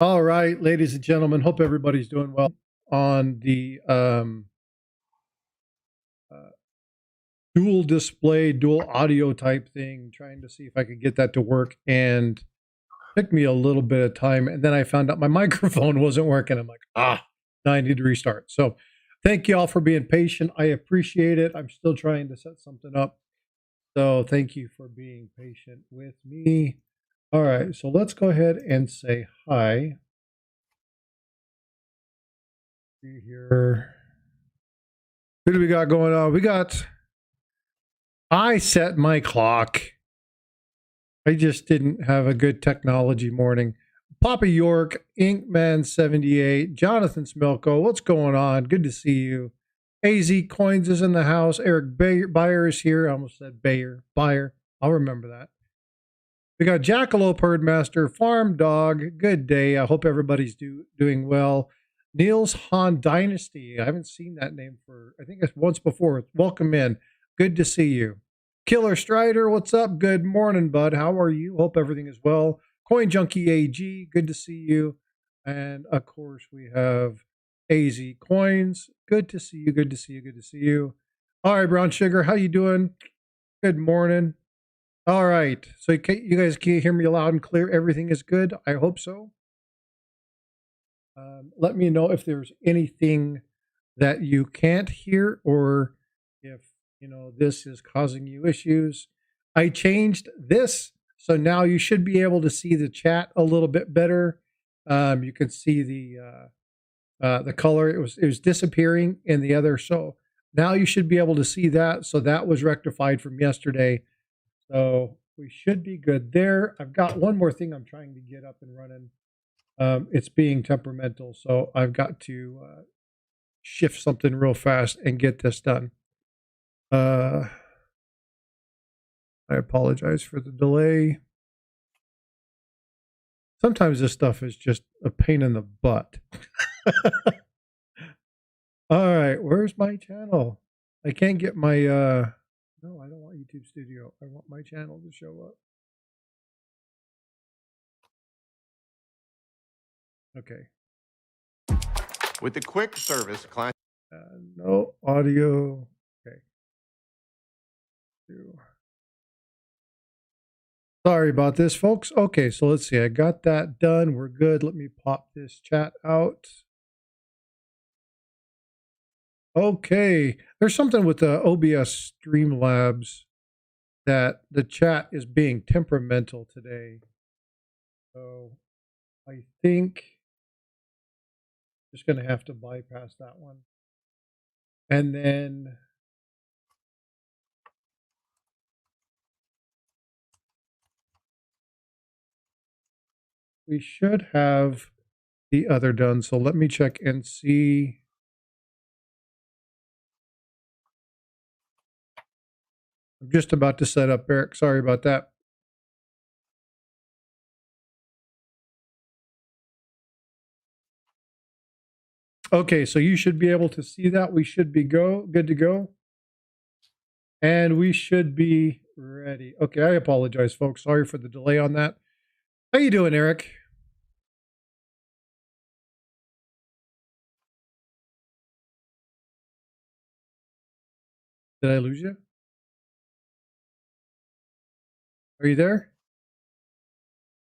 All right, ladies and gentlemen, hope everybody's doing well on the uh, dual display, dual audio type thing, trying to see if I could get that to work. And it took me a little bit of time. And then I found out my microphone wasn't working. I'm like, now I need to restart. So thank you all for being patient. I appreciate it. I'm still trying to set something up. So thank you for being patient with me. All right, so let's go ahead and say hi. See here. Who do we got going on? I set my clock. I just didn't have a good technology morning. Papa York, Inkman78, Jonathan Smilko, what's going on? Good to see you. AZ Coins is in the house. Eric Bayer is here. I almost said Bayer. I'll remember that. We got Jackalope Herdmaster, Farm Dog. Good day. I hope everybody's doing well. Niels Han Dynasty. I haven't seen that name for, I think it's once before. Welcome in. Good to see you. Killer Strider, what's up? Good morning, bud. How are you? Hope everything is well. Coin Junkie AG, good to see you. And of course, we have AZ Coins. Good to see you. Good to see you. Good to see you. All right, Brown Sugar, how you doing? Good morning. All right. So you guys can hear me loud and clear. Everything is good. I hope so. Let me know if there's anything that you can't hear or if this is causing you issues. I changed this, so now you should be able to see the chat a little bit better. You can see the color. It was disappearing in the other, so now you should be able to see that. So that was rectified from yesterday. So we should be good there. I've got one more thing I'm trying to get up and running. It's being temperamental, so I've got to shift something real fast and get this done. I apologize for the delay. Sometimes this stuff is just a pain in the butt. All right, where's my channel? I can't get my no, I don't want YouTube Studio. I want my channel to show up. Okay. With the quick service class. No audio. Okay. Sorry about this, folks. Okay, so let's see. I got that done. We're good. Let me pop this chat out. Okay. There's something with the OBS Streamlabs that the chat is being temperamental today. So I think I'm just going to have to bypass that one. And then we should have the other done. So let me check and see. I'm just about to set up, Eric. Sorry about that. Okay, so you should be able to see that. We should be good to go. And we should be ready. Okay, I apologize, folks. Sorry for the delay on that. How you doing, Eric? Did I lose you? Are you there?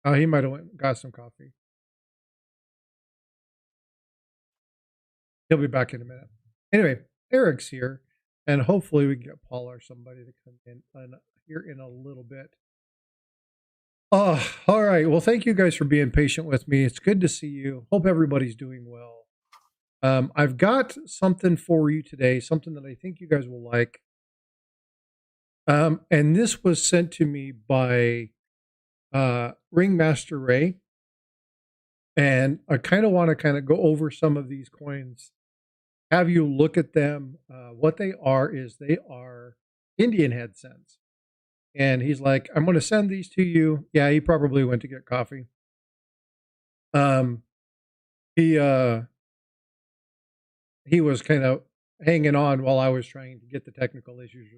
Oh, he might have got some coffee. He'll be back in a minute. Anyway, Eric's here, and hopefully we can get Paul or somebody to come in here in a little bit. Oh, all right. Well, thank you guys for being patient with me. It's good to see you. Hope everybody's doing well. I've got something for you today, something that I think you guys will like. And this was sent to me by Ringmaster Ray. And I kind of want to go over some of these coins, have you look at them. What they are Indian head cents. And he's like, I'm going to send these to you. Yeah, he probably went to get coffee. He was kind of hanging on while I was trying to get the technical issues.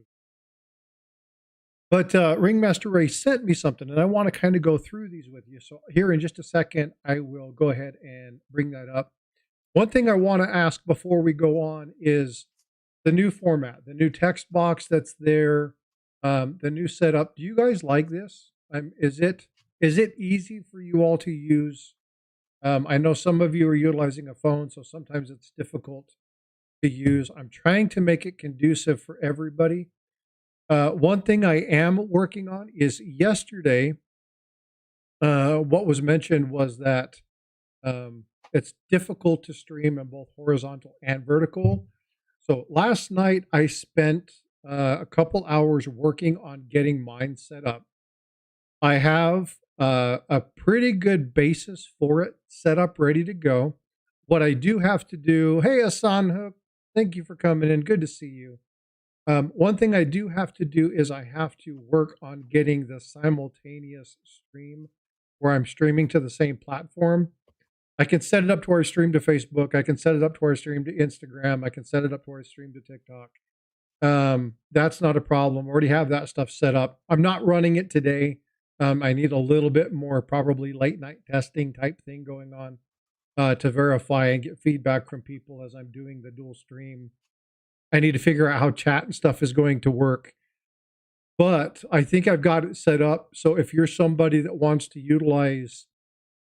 But Ringmaster Ray sent me something, and I want to kind of go through these with you. So here in just a second, I will go ahead and bring that up. One thing I want to ask before we go on is the new format, the new text box that's there, the new setup. Do you guys like this? Is it easy for you all to use? I know some of you are utilizing a phone, so sometimes it's difficult to use. I'm trying to make it conducive for everybody. One thing I am working on is yesterday, what was mentioned was that it's difficult to stream in both horizontal and vertical. So last night I spent a couple hours working on getting mine set up. I have a pretty good basis for it set up, ready to go. What I do have to do, hey, Hassan Hook, thank you for coming in. Good to see you. One thing I do have to do is I have to work on getting the simultaneous stream where I'm streaming to the same platform. I can set it up to where I stream to Facebook. I can set it up to where I stream to Instagram. I can set it up to where I stream to TikTok. That's not a problem. I already have that stuff set up. I'm not running it today. I need a little bit more probably late night testing type thing going on to verify and get feedback from people as I'm doing the dual stream. I need to figure out how chat and stuff is going to work. But I think I've got it set up. So if you're somebody that wants to utilize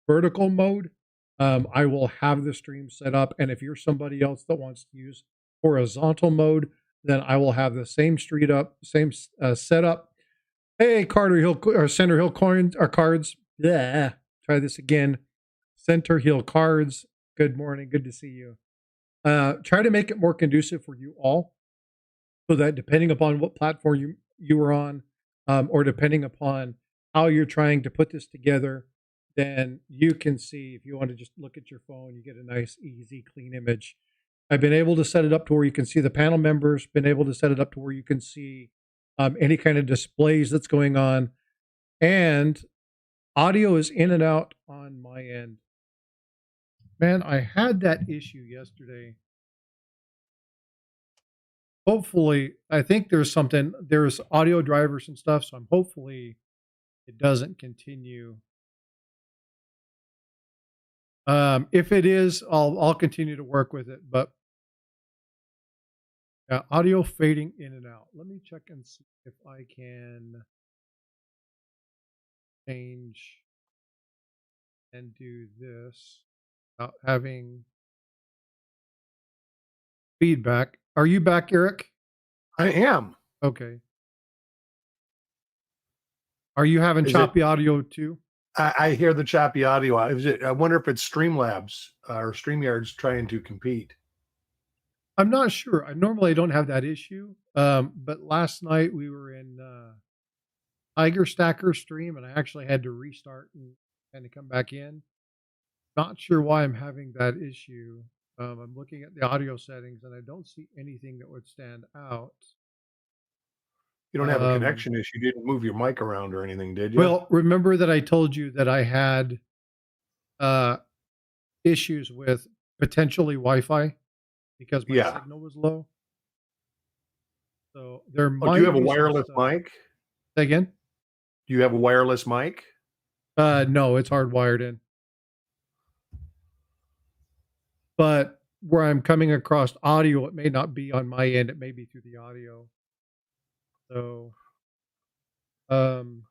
vertical mode, I will have the stream set up. And if you're somebody else that wants to use horizontal mode, then I will have the same same setup. Hey, Carter Hill or Center Hill coins or cards. Yeah, try this again. Center Hill cards. Good morning. Good to see you. Try to make it more conducive for you all, so that depending upon what platform you are on, or depending upon how you're trying to put this together, then you can see. If you want to just look at your phone, you get a nice, easy, clean image. I've been able to set it up to where you can see the panel members, been able to set it up to where you can see any kind of displays that's going on. And audio is in and out on my end. Man, I had that issue yesterday. Hopefully, I think there's audio drivers and stuff, so hopefully it doesn't continue. If it is, I'll continue to work with it, but audio fading in and out. Let me check and see if I can change and do this without having feedback. Are you back, Eric? I am. Okay. Are you having choppy audio too? I hear the choppy audio. I wonder if it's Streamlabs or StreamYard's trying to compete. I'm not sure. I normally don't have that issue, but last night we were in Tiger Stacker stream, and I actually had to restart and kind of come back in. Not sure why I'm having that issue. I'm looking at the audio settings, and I don't see anything that would stand out. You don't have a connection issue. You didn't move your mic around or anything, did you? Well, remember that I told you that I had issues with potentially Wi-Fi because my signal was low. So there might. Do you have a wireless mic? Say again? Do you have a wireless mic? No, it's hardwired in. But where I'm coming across audio, it may not be on my end. It may be through the audio. So, and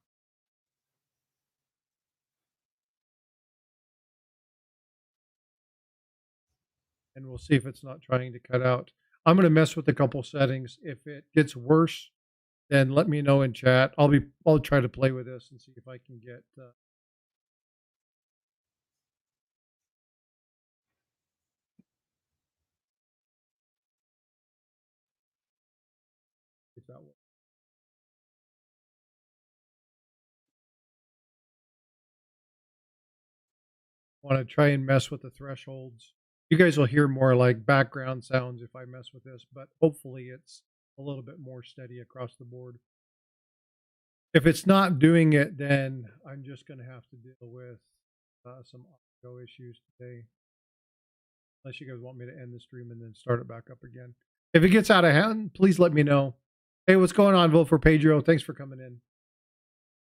we'll see if it's not trying to cut out. I'm going to mess with a couple settings. If it gets worse, then let me know in chat. I'll try to play with this and see if I can get if that works. Want to try and mess with the thresholds. You guys will hear more like background sounds if I mess with this, but hopefully it's a little bit more steady across the board. If it's not doing it, then I'm just going to have to deal with some audio issues today. Unless you guys want me to end the stream and then start it back up again. If it gets out of hand, please let me know. Hey, what's going on, Vote for Pedro? Thanks for coming in.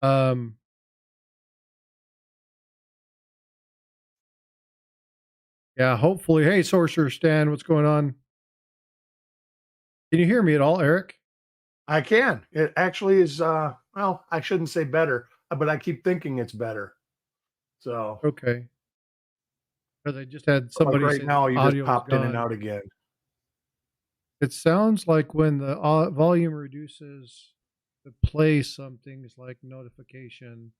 Um, yeah, hopefully. Hey, Sorcerer Stan, what's going on? Can you hear me at all, Eric? I can. It actually is. Well, I shouldn't say better, but I keep thinking it's better. So, Okay. Because I just had like somebody right say the now, you just audio was popped in and gone. out again. It sounds like when the volume reduces to play some things like notification,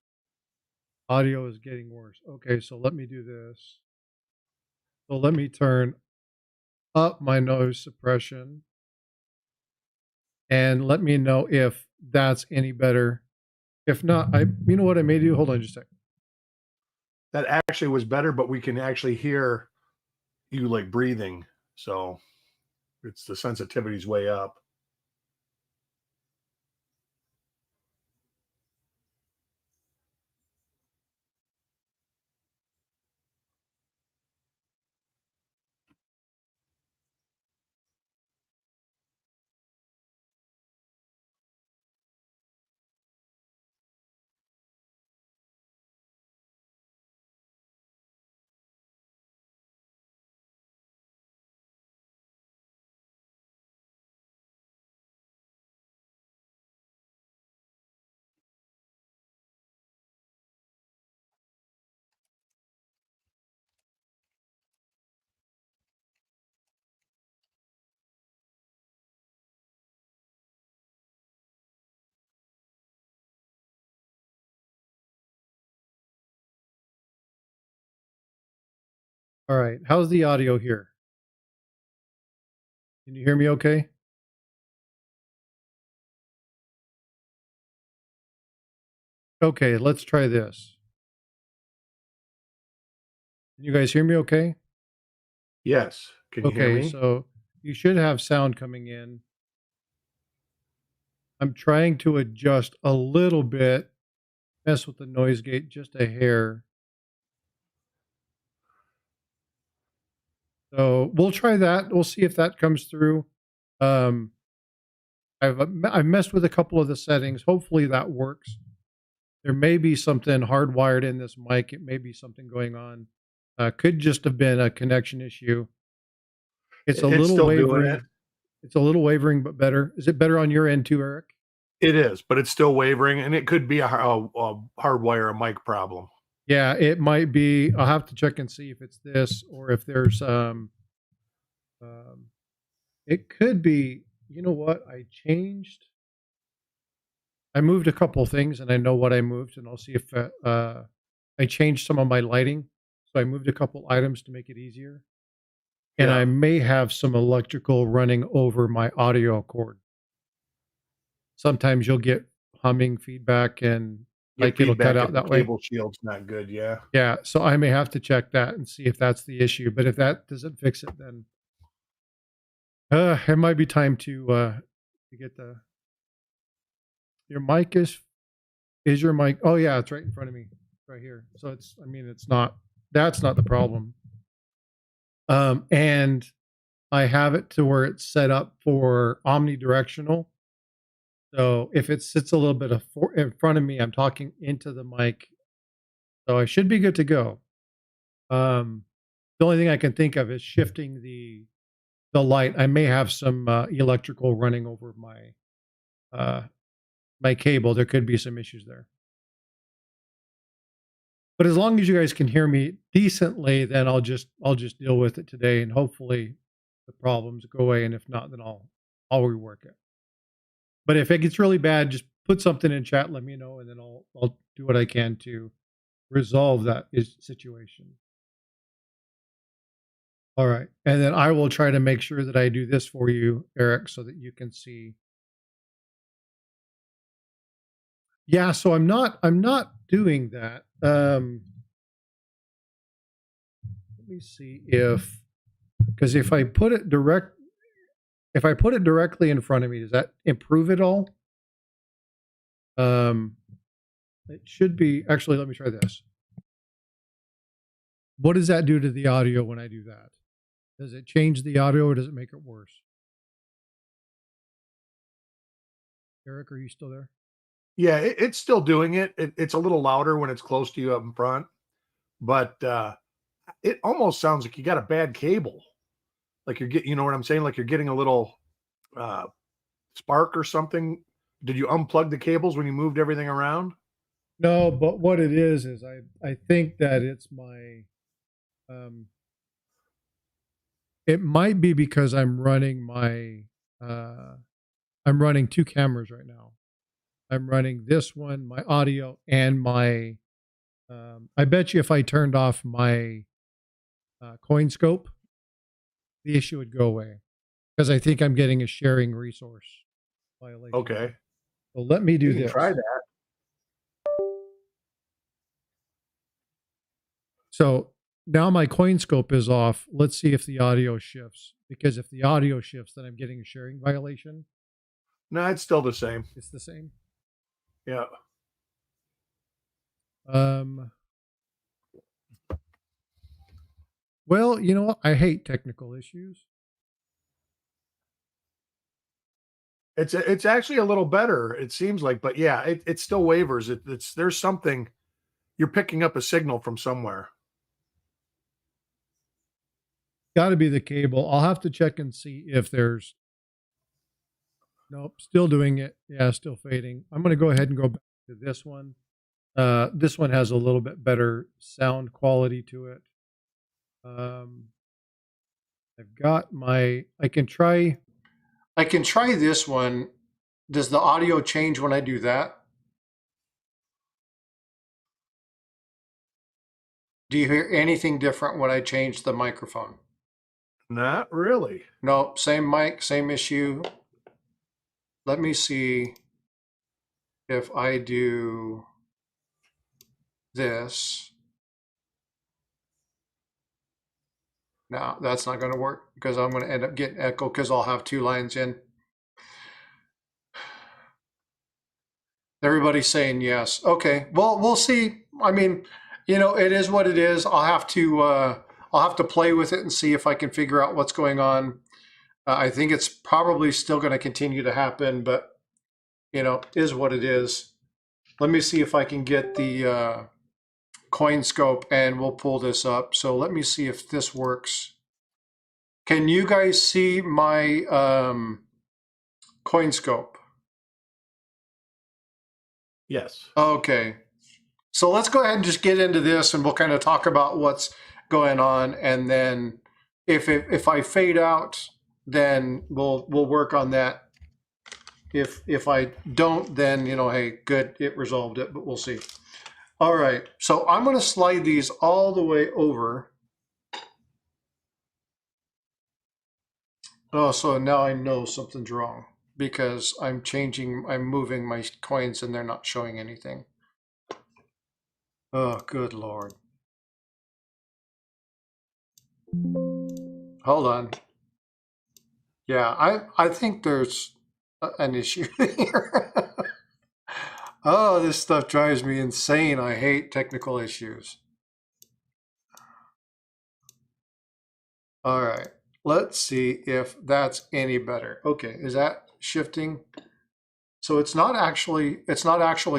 audio is getting worse. Okay, so let me do this. So let me turn up my noise suppression and let me know if that's any better. If not, you know what I may do? Hold on just a second. That actually was better, but we can actually hear you like breathing. So it's the sensitivity's way up. All right. How's the audio here? Can you hear me okay? Okay, let's try this. Can you guys hear me okay? Yes. Can you hear Okay, me? so you should have sound coming in. I'm trying to adjust a little bit, mess with the noise gate just a hair. So we'll try that. We'll see if that comes through. Um, I've messed with a couple of the settings. Hopefully that works. There may be something hardwired in this mic. It may be something going on. Could just have been a connection issue. It's a It's little still doing it. wavering. It's a little wavering, but better. Is it better on your end too, Eric? It is, but it's still wavering, and it could be a hardwire, a mic problem. Yeah, it might be. I'll have to check and see if it's this or if there's um it could be, you know what? I moved a couple of things and I know what I moved and I'll see if I changed some of my lighting. So I moved a couple items to make it easier. And I Yeah. may have some electrical running over my audio cord. Sometimes you'll get humming feedback and Get like it'll cut feedback if out the that way. cable shield's not good. Yeah. Yeah, so I may have to check that and see if that's the issue. But if that doesn't fix it, then it might be time to get the your mic is your mic. Oh yeah, it's right in front of me, right here. So it's I mean it's not that's not the problem. And I have it to where it's set up for omnidirectional. So if it sits a little bit in front of me, I'm talking into the mic. So I should be good to go. The only thing I can think of is shifting the light. I may have some electrical running over uh, my cable. There could be some issues there. But as long as you guys can hear me decently, then I'll just deal with it today, and hopefully the problems go away. And if not, then I'll rework it. But if it gets really bad, just put something in chat, let me know, and then I'll do what I can to resolve that situation. All right, and then I will try to make sure that I do this for you, Eric, so that you can see. Yeah, so I'm not doing that. Let me see because if I put it directly in front of me, does that improve it all? It should be actually. Let me try this. What does that do to the audio when I do that? Does it change the audio or does it make it worse? Eric, are you still there? Yeah, it's still doing it. It's a little louder when it's close to you up in front, but it almost sounds like you got a bad cable. Like you're getting, you know what I'm saying? Like you're getting a little uh, spark or something. Did you unplug the cables when you moved everything around? No, but what it is I think that it's my it might be because I'm running my I'm running two cameras right now. I'm running this one, my audio, and my I bet you if I turned off my coin scope, the issue would go away because I think I'm getting a sharing resource violation. Okay. So let me do You can this. try that. So now my coin scope is off. Let's see if the audio shifts. Because if the audio shifts, then I'm getting a sharing violation. No, it's still the same. It's the same. Yeah. Well, you know what? I hate technical issues. It's actually a little better, it seems like, but yeah, it still wavers. It's there's something you're picking up a signal from somewhere. Got to be the cable. I'll have to check and see if there's. Nope, still doing it. Yeah, still fading. I'm going to go ahead and go back to this one. This one has a little bit better sound quality to it. I've got my. I can try this one. Does the audio change when I do that? Do you hear anything different when I change the microphone? Not really. No, same mic, same issue. Let me see if I do this. No, that's not going to work because I'm going to end up getting echo because I'll have two lines in. Everybody's saying yes. Okay, well, we'll see. I mean, you know, it is what it is. I'll have to play with it and see if I can figure out what's going on. I think it's probably still going to continue to happen, but you know, is what it is. Let me see if I can get the coin scope and we'll pull this up. So let me see if this works. Can you guys see my coin scope? Yes. Okay. So let's go ahead and just get into this and we'll kind of talk about what's going on. And then if I fade out, then we'll work on that. If I don't, then, you know, hey, good, it resolved it, but we'll see. All right, so I'm going to slide these all the way over. Oh, so now I know something's wrong because I'm moving my coins and they're not showing anything. Oh, good Lord. Hold on. Yeah, I think there's an issue here. Oh, this stuff drives me insane. I hate technical issues. All right, let's see if that's any better. Okay, is that shifting? So it's not actually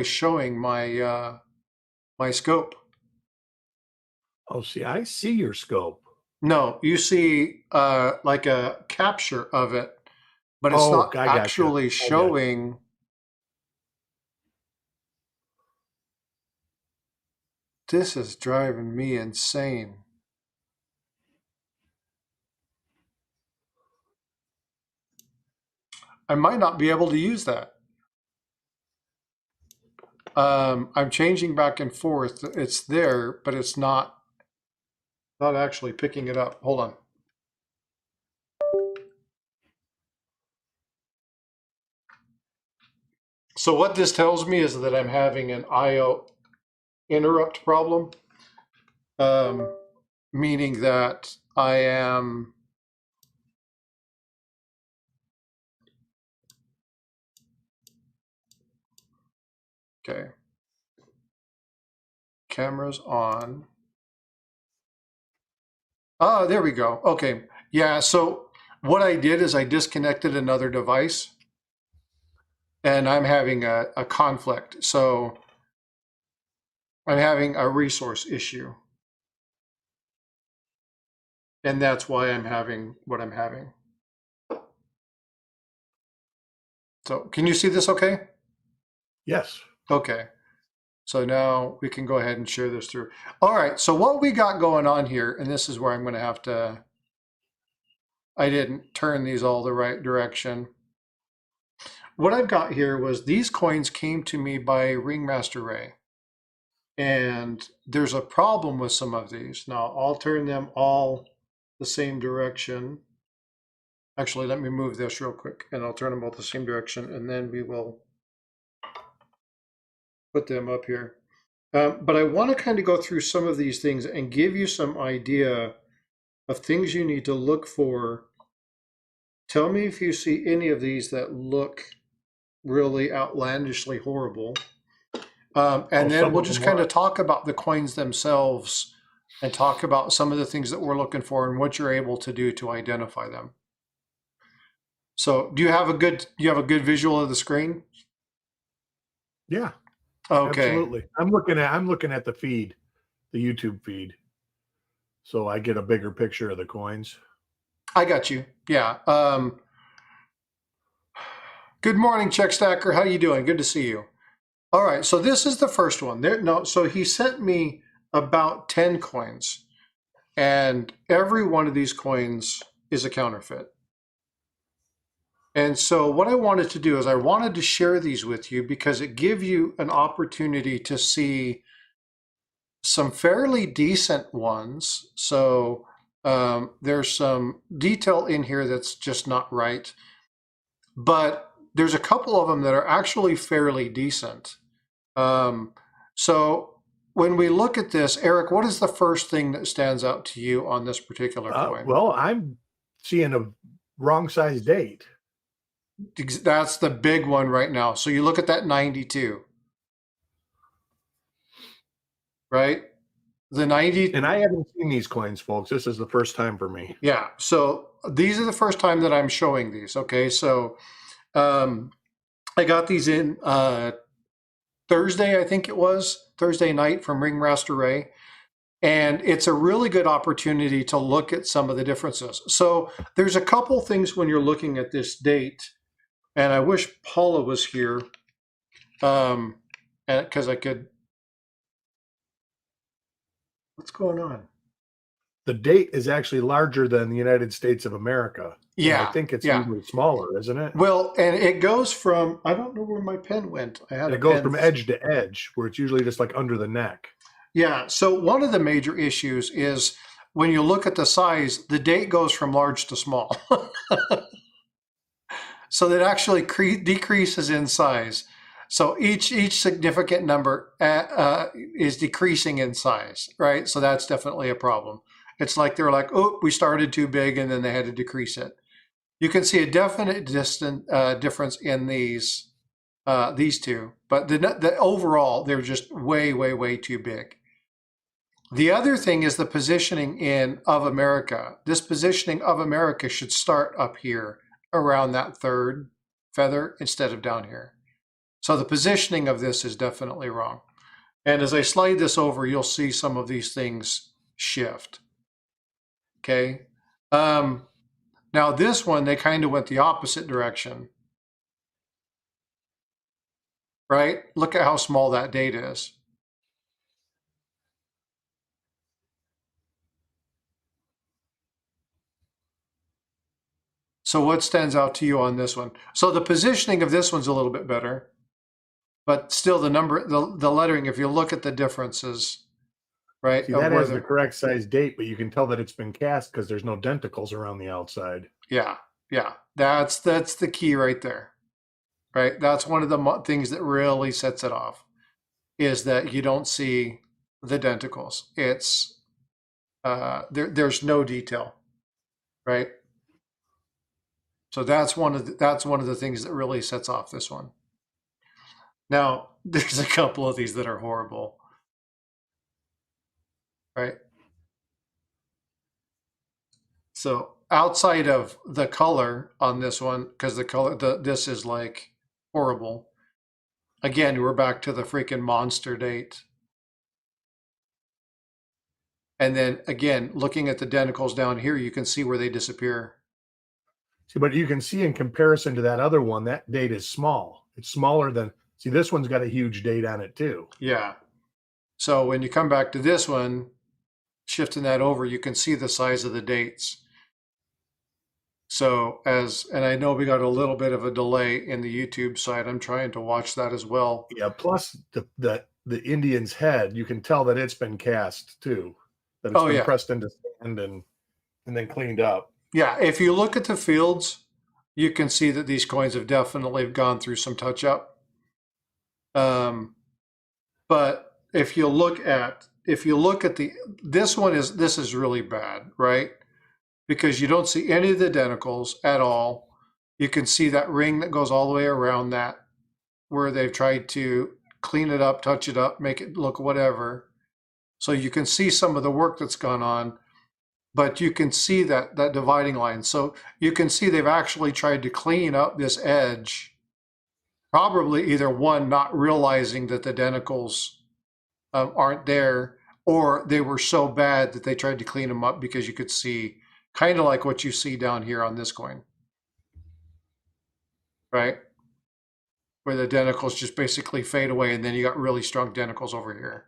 showing my my scope. Oh, see, I see your scope. No, you see like a capture of it, but it's not actually showing. This is driving me insane. I might not be able to use that. I'm changing back and forth. It's there, but it's not actually picking it up. Hold on. So what this tells me is that I'm having an IO interrupt problem, meaning that I am okay. Cameras on. Oh, there we go. Okay. Yeah, so what I did is I disconnected another device. and I'm having a conflict. So I'm having a resource issue. And that's why I'm having what I'm having. So can you see this okay? Yes. Okay. So now we can go ahead and share this through. All right. So what we got going on here, and this is where I'm going to have to, I didn't turn these all the right direction. What I've got here was these coins came to me by Ringmaster Ray. And there's a problem with some of these. Now I'll turn them all the same direction. Actually, let me move this real quick and I'll turn them all the same direction and then we will put them up here. But I want to kind of go through some of these things and give you some idea of things you need to look for. Tell me if you see any of these that look really outlandishly horrible. And then we'll just kind of talk about the coins themselves and talk about some of the things that we're looking for and what you're able to do to identify them. So do you have a good visual of the screen? Yeah. Okay. Absolutely. I'm looking at the feed, the YouTube feed. So I get a bigger picture of the coins. I got you. Yeah. Good morning, Check Stacker. How you doing? Good to see you. All right. So this is the first one. So he sent me about 10 coins, and every one of these coins is a counterfeit. And so what I wanted to do is I wanted to share these with you because it gives you an opportunity to see some fairly decent ones. So there's some detail in here that's just not right, but there's a couple of them that are actually fairly decent. So when we look at this, Eric, what is the first thing that stands out to you on this particular coin? Well, I'm seeing a wrong size date. That's the big one right now. So you look at that 92, right? The 90. And I haven't seen these coins, folks. This is the first time for me. Yeah. So these are the first time that I'm showing these. Okay. So I got these in Thursday, I think it was Thursday night from Ringmaster Ray. And it's a really good opportunity to look at some of the differences. So there's a couple things when you're looking at this date, and I wish Paula was here because I could. What's going on? The date is actually larger than the United States of America. Yeah. And I think it's usually smaller, isn't it? Well, and it goes from, I don't know where my pen went. It goes from edge to edge, where it's usually just like under the neck. Yeah. So one of the major issues is when you look at the size, the date goes from large to small. So that actually decreases in size. So each significant number is decreasing in size, right? So that's definitely a problem. It's like they're like, oh, we started too big and then they had to decrease it. You can see a definite difference in these two, but the overall, they're just way, way, way too big. The other thing is the positioning of America. This positioning of America should start up here around that third feather instead of down here. So the positioning of this is definitely wrong. And as I slide this over, you'll see some of these things shift. Okay. Now this one, they kind of went the opposite direction. Right? Look at how small that date is. So what stands out to you on this one? So the positioning of this one's a little bit better, but still the number, the lettering, if you look at the differences, right? See, that has the correct size date, but you can tell that it's been cast because there's no denticles around the outside. Yeah, yeah. That's the key right there, right? That's one of the things that really sets it off, is that you don't see the denticles. It's there's no detail, right? So that's one of the things that really sets off this one. Now, there's a couple of these that are horrible, right? So outside of the color on this one, because the color, this is like horrible. Again, we're back to the freaking monster date. And then again, looking at the denticles down here, you can see where they disappear. See, but you can see in comparison to that other one, that date is small. It's smaller than, see, this one's got a huge date on it too. Yeah. So when you come back to this one, shifting that over, you can see the size of the dates. So and I know we got a little bit of a delay in the YouTube side. I'm trying to watch that as well. Yeah. Plus the Indian's head, you can tell that it's been cast too. That it's been pressed into sand and then cleaned up. Yeah. If you look at the fields, you can see that these coins have definitely gone through some touch up. But if you look at this is really bad, right? Because you don't see any of the denticles at all. You can see that ring that goes all the way around that, where they've tried to clean it up, touch it up, make it look whatever. So you can see some of the work that's gone on, but you can see that dividing line. So you can see they've actually tried to clean up this edge, probably either one, not realizing that the denticles aren't there, or they were so bad that they tried to clean them up, because you could see kind of like what you see down here on this coin, right? Where the denticles just basically fade away, and then you got really strong denticles over here.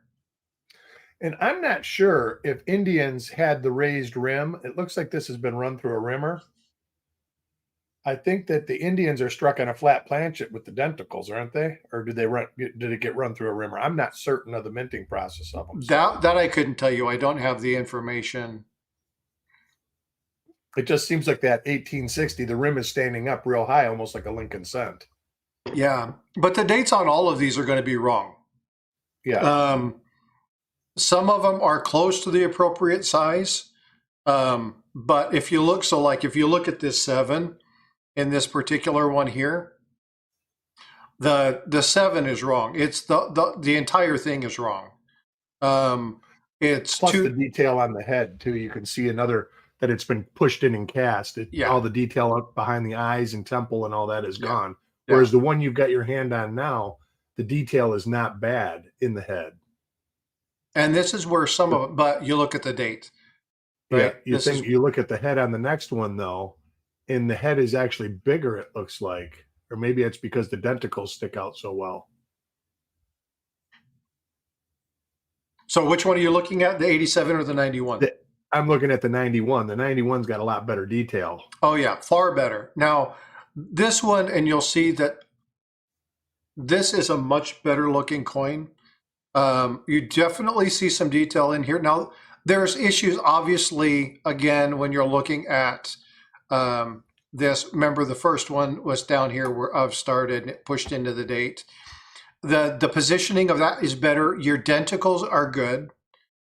And I'm not sure if Indians had the raised rim. It looks like this has been run through a rimmer. I think that the Indians are struck on a flat planchet with the denticles, aren't they? Or did it get run through a rimmer? I'm not certain of the minting process of them. That I couldn't tell you. I don't have the information. It just seems like that 1860, the rim is standing up real high, almost like a Lincoln cent. Yeah, but the dates on all of these are going to be wrong. Yeah. Some of them are close to the appropriate size. But if you look, if you look at this 7 in this particular one here, the 7 is wrong. It's the entire thing is wrong. It's plus the detail on the head too. You can see that it's been pushed in and cast. All the detail up behind the eyes and temple and all that is gone. Whereas the one you've got your hand on now, the detail is not bad in the head. And this is where some of it, but you look at the date. Right? Yeah, you look at the head on the next one though, and the head is actually bigger, it looks like. Or maybe it's because the denticles stick out so well. So which one are you looking at, the 87 or the 91? I'm looking at the 91. The 91's got a lot better detail. Oh yeah, far better. Now, this one, and you'll see that this is a much better looking coin. You definitely see some detail in here. Now, there's issues, obviously, again, when you're looking at this. Remember, the first one was down here where I've started and it pushed into the date. The positioning of that is better. Your denticles are good.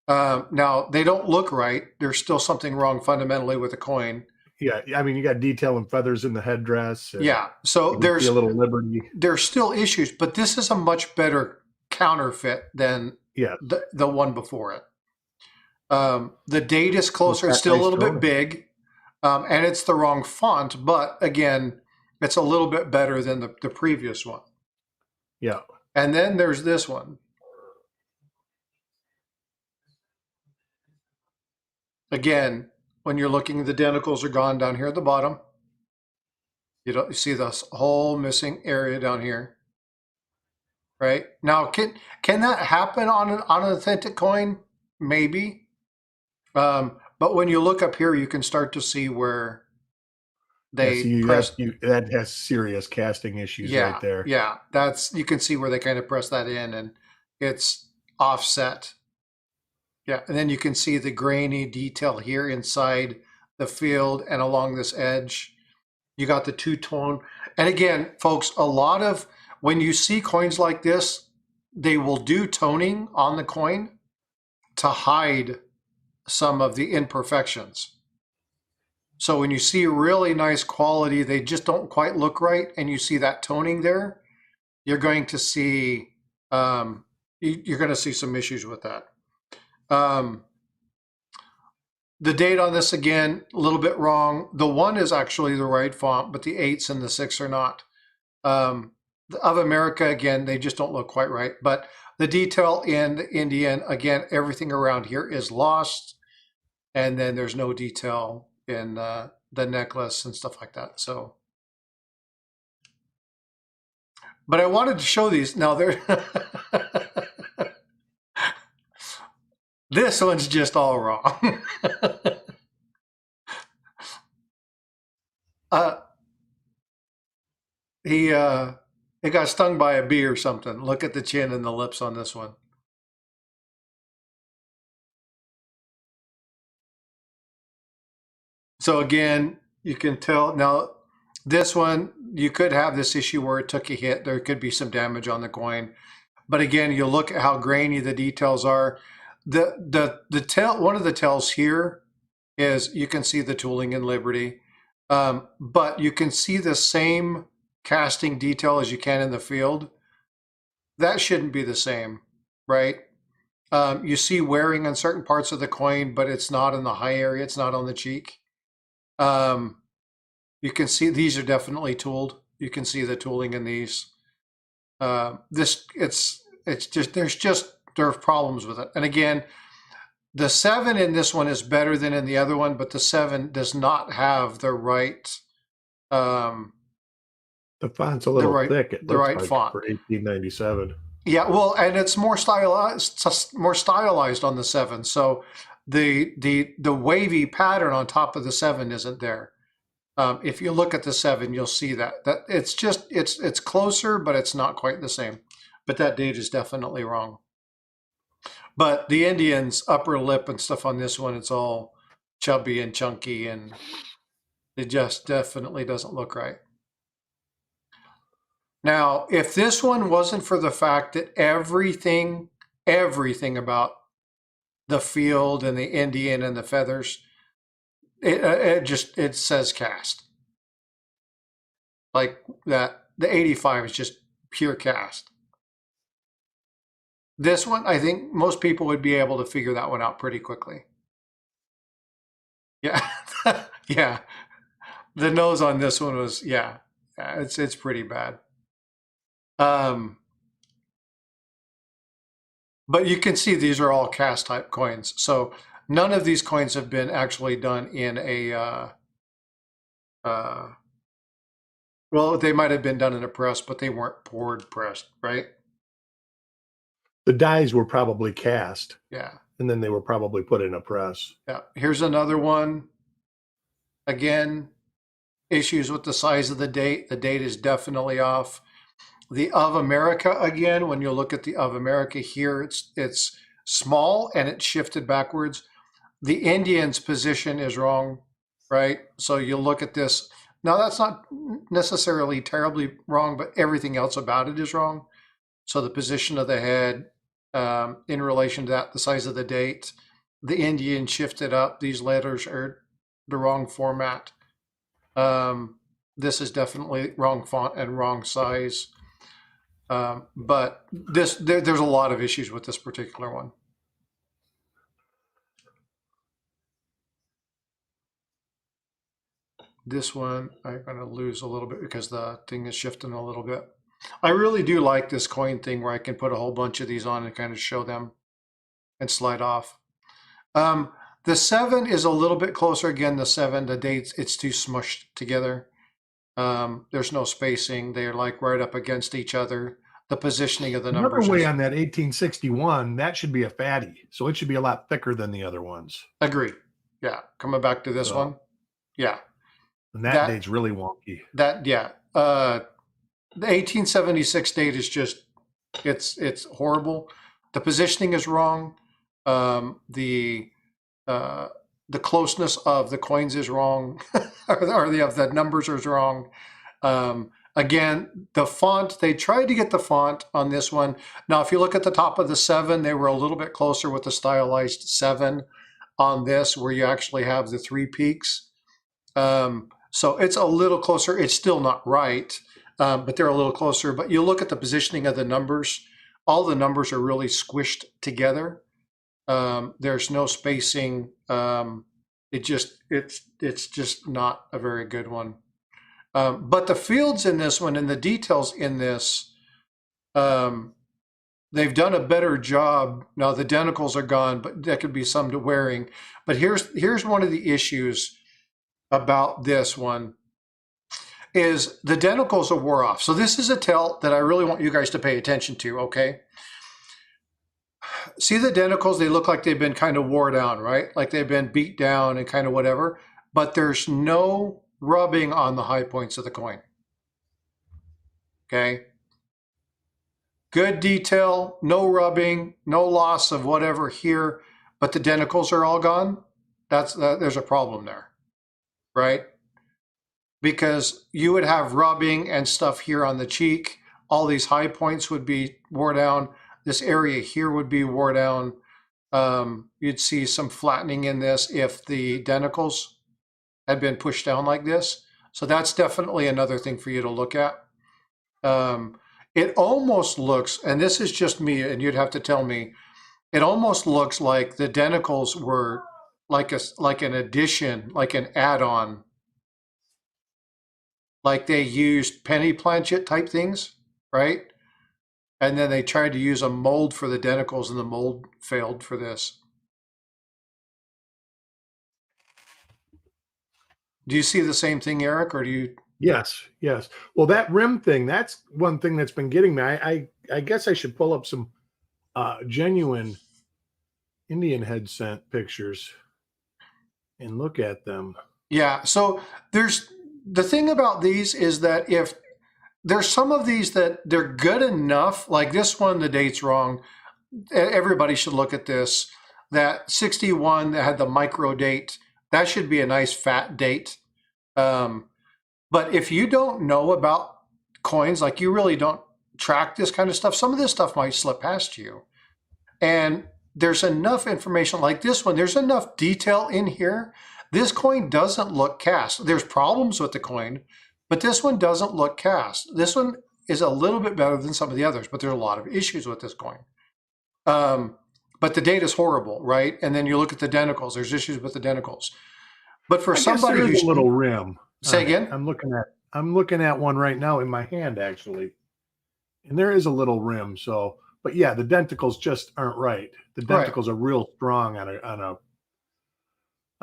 Now, they don't look right. There's still something wrong fundamentally with the coin. Yeah, I mean, you got detail and feathers in the headdress. Yeah, so there's a little liberty. There's still issues, but this is a much better counterfeit than the one before it. The date is closer. It's still a little bit big, and it's the wrong font, but again, it's a little bit better than the previous one. Yeah. And then there's this one. Again, when you're looking, the denticles are gone down here at the bottom. You see this whole missing area down here. Right? Now, can that happen on an authentic coin? Maybe. But when you look up here, you can start to see where they that has serious casting issues right there. Yeah, you can see where they kind of press that in and it's offset. Yeah, and then you can see the grainy detail here inside the field and along this edge. You got the two-tone. And again, folks, a lot of, when you see coins like this, they will do toning on the coin to hide some of the imperfections. So when you see really nice quality, they just don't quite look right, and you see that toning there, you're going to see some issues with that. The date on this, again, a little bit wrong. The 1 is actually the right font, but the 8s and the 6 are not. of America, again, they just don't look quite right. But the detail in the Indian, again, everything around here is lost. And then there's no detail in the necklace and stuff like that. So, but I wanted to show these. Now they're this one's just all wrong. He got stung by a bee or something. Look at the chin and the lips on this one. So again, you can tell now this one, you could have this issue where it took a hit. There could be some damage on the coin. But again, you look at how grainy the details are. The tell, one of the tells here is you can see the tooling in Liberty. But you can see the same casting detail as you can in the field. That shouldn't be the same, right? You see wearing on certain parts of the coin, but it's not in the high area. It's not on the cheek. You can see these are definitely tooled. You can see the tooling in these. It's just there are problems with it. And again, the 7 in this one is better than in the other one, but the 7 does not have the right. The font's a little thick. It the looks right like font for 1897. Yeah, well, and it's more stylized on the 7. So the wavy pattern on top of the 7 isn't there. If you look at the 7, you'll see that it's just it's closer, but it's not quite the same. But that date is definitely wrong. But the Indian's upper lip and stuff on this one, it's all chubby and chunky, and it just definitely doesn't look right. Now, if this one wasn't for the fact that everything about the field and the Indian and the feathers, it says cast. Like that, the 85 is just pure cast. This one, I think most people would be able to figure that one out pretty quickly. Yeah, yeah. The nose on this one was, yeah, it's pretty bad. But you can see these are all cast type coins. So none of these coins have been actually done in a, well, they might have been done in a press, but they weren't poured pressed, right? The dies were probably cast. Yeah. And then they were probably put in a press. Yeah. Here's another one. Again, issues with the size of the date. The date is definitely off. The of America, again, when you look at the of America here, it's small and it's shifted backwards. The Indian's position is wrong, right? So you look at this. Now, that's not necessarily terribly wrong, but everything else about it is wrong. So the position of the head in relation to that, the size of the date, the Indian shifted up. These letters are the wrong format. This is definitely wrong font and wrong size. But there's a lot of issues with this particular one. This one, I'm going to lose a little bit because the thing is shifting a little bit. I really do like this coin thing where I can put a whole bunch of these on and kind of show them and slide off. The 7 is a little bit closer. Again, the 7, the dates, it's too smushed together. There's no spacing. They're like right up against each other. The positioning of the numbers. Another way on that 1861, that should be a fatty. So it should be a lot thicker than the other ones. Agree. Yeah. Coming back to this one. Yeah. And that date's really wonky. Yeah. The 1876 date is just, it's horrible. The positioning is wrong. The closeness of the coins is wrong, or the numbers is wrong. Again, the font, they tried to get the font on this one. Now, if you look at the top of the 7, they were a little bit closer with the stylized 7 on this, where you actually have the 3 peaks. So it's a little closer. It's still not right, but they're a little closer. But you look at the positioning of the numbers, all the numbers are really squished together. There's no spacing. It's just not a very good one. But the fields in this one and the details in this, they've done a better job. Now the denticles are gone, but that could be some to wearing. But here's one of the issues about this one is the denticles are wore off. So this is a tell that I really want you guys to pay attention to, okay? See the denticles, they look like they've been kind of wore down, right? Like they've been beat down and kind of whatever, but there's no rubbing on the high points of the coin. Okay? Good detail, no rubbing, no loss of whatever here, but the denticles are all gone. There's a problem there, right? Because you would have rubbing and stuff here on the cheek. All these high points would be wore down. This area here would be wore down. You'd see some flattening in this if the denticles had been pushed down like this. So that's definitely another thing for you to look at. It almost looks, and this is just me, and you'd have to tell me, it almost looks like the denticles were like an addition, like an add-on, like they used penny planchet type things, right? And then they tried to use a mold for the denticles, and the mold failed for this. Do you see the same thing, Eric, or do you? Yes, yes. Well, that rim thing, that's one thing that's been getting me. I guess I should pull up some genuine Indian head scent pictures and look at them. Yeah, so there's the thing about these is that if there's some of these that they're good enough, like this one, the date's wrong. Everybody should look at this. That 61 that had the micro date, that should be a nice fat date. But if you don't know about coins, like you really don't track this kind of stuff, some of this stuff might slip past you. And there's enough information like this one, there's enough detail in here. This coin doesn't look cast. There's problems with the coin, but this one doesn't look cast. This one is a little bit better than some of the others, but there's a lot of issues with this coin. But the date is horrible, right? And then you look at the denticles, there's issues with the denticles. But for somebody who's a little rim. Say again? I'm looking at one right now in my hand, actually. And there is a little rim. So, but yeah, the denticles just aren't right. The denticles are real strong on a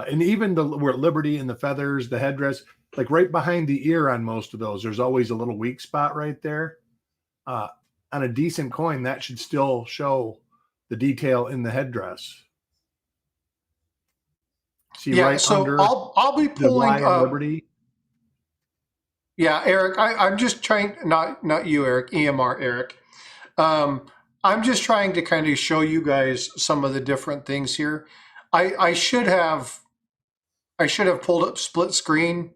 and even where Liberty and the feathers, the headdress, like right behind the ear on most of those, there's always a little weak spot right there. On a decent coin, that should still show the detail in the headdress. See, yeah, right so under I'll be pulling Liberty. Yeah, Eric, I'm just trying, not you, Eric, EMR, Eric. I'm just trying to kind of show you guys some of the different things here. I should have pulled up split screen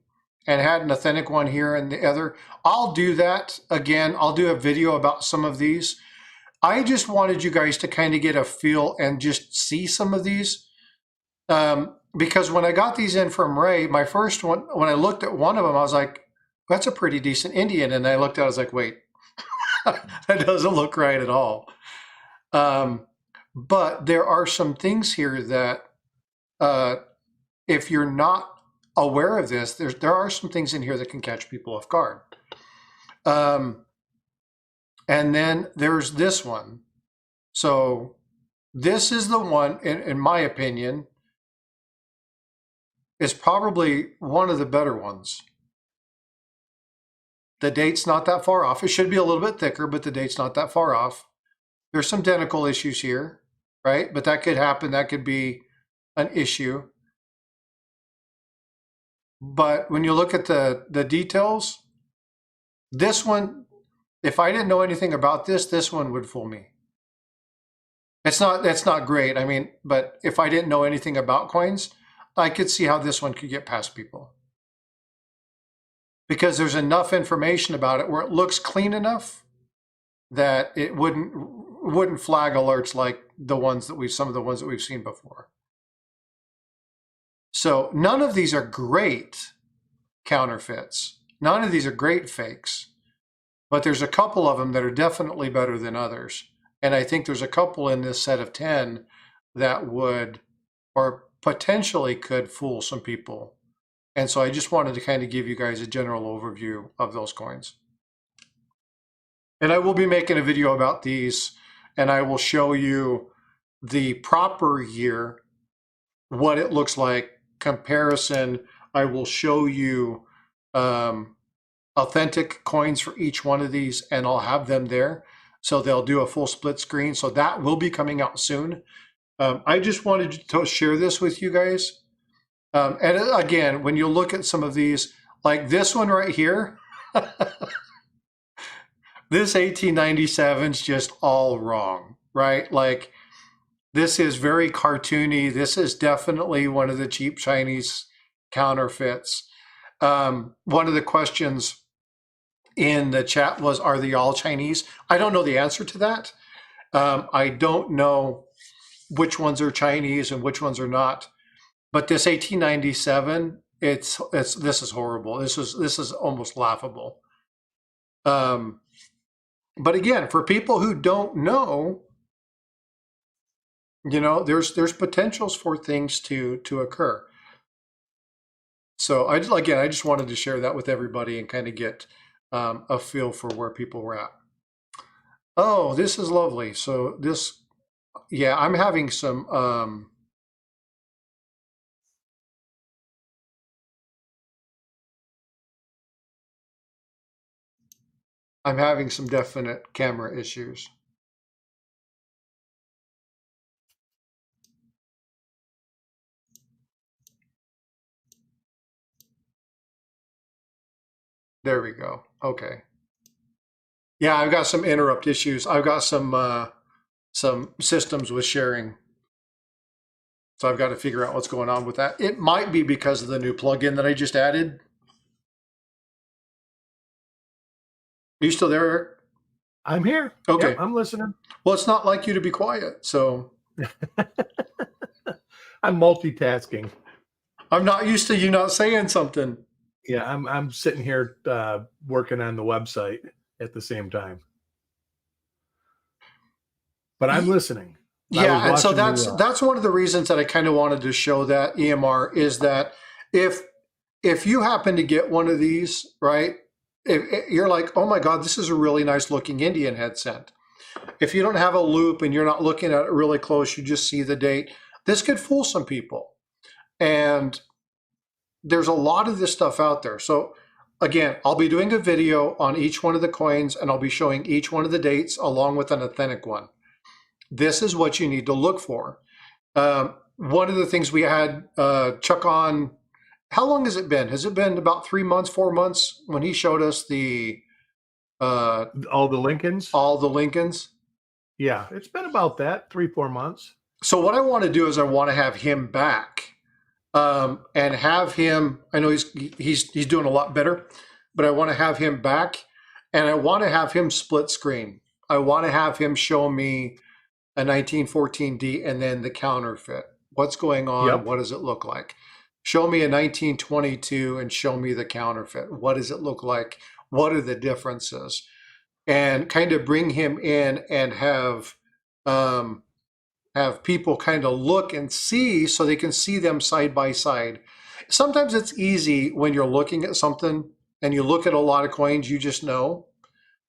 and had an authentic one here and the other. I'll do that again. I'll do a video about some of these. I just wanted you guys to kind of get a feel and just see some of these. Because when I got these in from Ray, my first one, when I looked at one of them, I was like, that's a pretty decent Indian. And I looked at it, I was like, wait, that doesn't look right at all. But there are some things here that if you're not aware of this, there are some things in here that can catch people off guard. And then there's this one. So this is the one, in my opinion, is probably one of the better ones. The date's not that far off. It should be a little bit thicker, but the date's not that far off. There's some denticle issues here, right? But that could happen. That could be an issue. But when you look at the details, this one, if I didn't know anything about this one would fool me. That's not great. I mean, but if I didn't know anything about coins, I could see how this one could get past people. Because there's enough information about it where it looks clean enough that it wouldn't flag alerts like some of the ones that we've seen before. So none of these are great counterfeits. None of these are great fakes, but there's a couple of them that are definitely better than others. And I think there's a couple in this set of 10 that would, or potentially could, fool some people And so I just wanted to kind of give you guys a general overview of those coins. And I will be making a video about these, and I will show you the proper year, what it looks like, comparison. I will show you authentic coins for each one of these, and I'll have them there. So they'll do a full split screen. So that will be coming out soon. I just wanted to share this with you guys. And again, when you look at some of these, like this one right here, this 1897 is just all wrong, right? Like this is very cartoony. This is definitely one of the cheap Chinese counterfeits. One of the questions in the chat was, are they all Chinese? I don't know the answer to that. I don't know which ones are Chinese and which ones are not. But this 1897, this is horrible. This is almost laughable. But again, for people who don't know, you know, there's potentials for things to occur. So I just wanted to share that with everybody and kind of get a feel for where people were at. Oh, this is lovely. So this, yeah, I'm having some definite camera issues. There we go. Okay. Yeah, I've got some interrupt issues. I've got some systems with sharing. So I've got to figure out what's going on with that. It might be because of the new plugin that I just added. Are you still there, Eric? I'm here. Okay. Yep, I'm listening. Well, it's not like you to be quiet, so. I'm multitasking. I'm not used to you not saying something. Yeah, I'm sitting here working on the website at the same time. But I'm listening. Yeah, and so that's one of the reasons that I kind of wanted to show that EMR is that if you happen to get one of these, right, if you're like, oh my God, this is a really nice looking Indian headset. If you don't have a loop and you're not looking at it really close, you just see the date, this could fool some people. And there's a lot of this stuff out there. So again, I'll be doing a video on each one of the coins and I'll be showing each one of the dates along with an authentic one. This is what you need to look for. One of the things we had Chuck on, how long has it been? Has it been about 3 months, 4 months when he showed us the all the Lincolns? All the Lincolns? Yeah, it's been about that, 3-4 months. So what I want to do is I want to have him back. And have him, I know he's doing a lot better, but I want to have him back and I want to have him split screen. I want to have him show me a 1914D and then the counterfeit. What's going on? Yep. What does it look like? Show me a 1922 and show me the counterfeit. What does it look like? What are the differences? And kind of bring him in and have people kind of look and see so they can see them side by side. Sometimes it's easy when you're looking at something and you look at a lot of coins, you just know.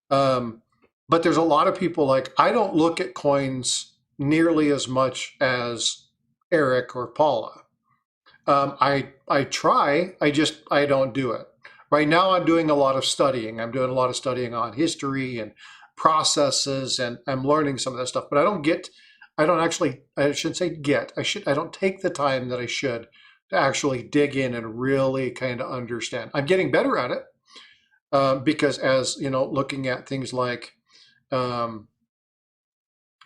But there's a lot of people like, I don't look at coins nearly as much as Eric or Paula. I try, I don't do it. Right now I'm doing a lot of studying. I'm doing a lot of studying on history and processes, and I'm learning some of that stuff, but I don't take the time that I should to actually dig in and really kind of understand. I'm getting better at it because as you know, looking at things like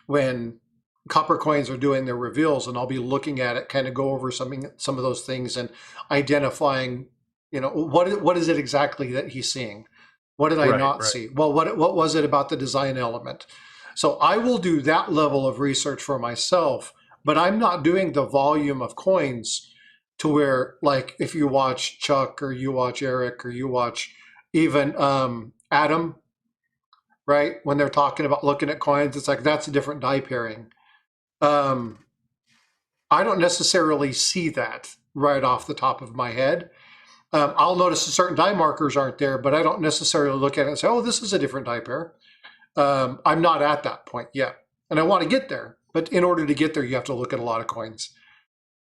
when copper coins are doing their reveals, and I'll be looking at it, kind of go over some of those things and identifying, you know, what is it exactly that he's seeing? What did I not see? Well, what was it about the design element? So I will do that level of research for myself, but I'm not doing the volume of coins to where, like, if you watch Chuck or you watch Eric or you watch even Adam, right? When they're talking about looking at coins, it's like, that's a different die pairing. I don't necessarily see that right off the top of my head. I'll notice that certain die markers aren't there, but I don't necessarily look at it and say, oh, this is a different die pair. I'm not at that point yet, and I want to get there. But in order to get there, you have to look at a lot of coins.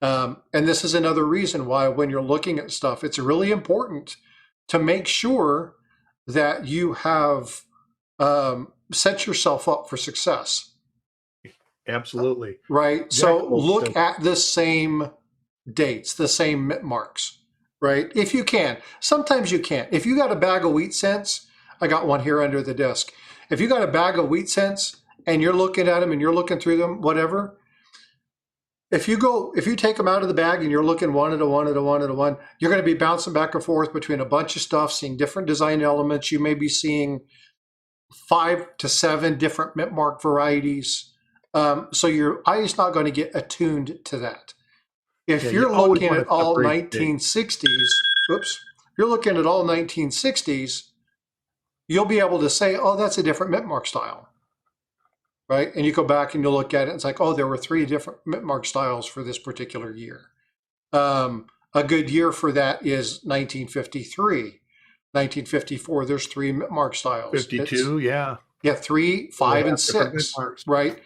And this is another reason why when you're looking at stuff, it's really important to make sure that you have set yourself up for success. Absolutely. Right. So look at the same dates, the same mint marks, right? If you can. Sometimes you can't. If you got a bag of wheat cents, I got one here under the desk. If you got a bag of wheat cents and you're looking at them and you're looking through them, whatever, if you take them out of the bag and you're looking one at a one at a one at a one, you're going to be bouncing back and forth between a bunch of stuff, seeing different design elements. You may be seeing 5 to 7 different mint mark varieties. So your eye is not going to get attuned to that. If you're looking at all 1960s, you're looking at all 1960s, you'll be able to say, oh, that's a different mint mark style. Right? And you go back and you look at it, and it's like, oh, there were 3 different mint mark styles for this particular year. A good year for that is 1953. 1954, there's 3 mint mark styles. 52, yeah. Yeah, 3, 5, and 6, right?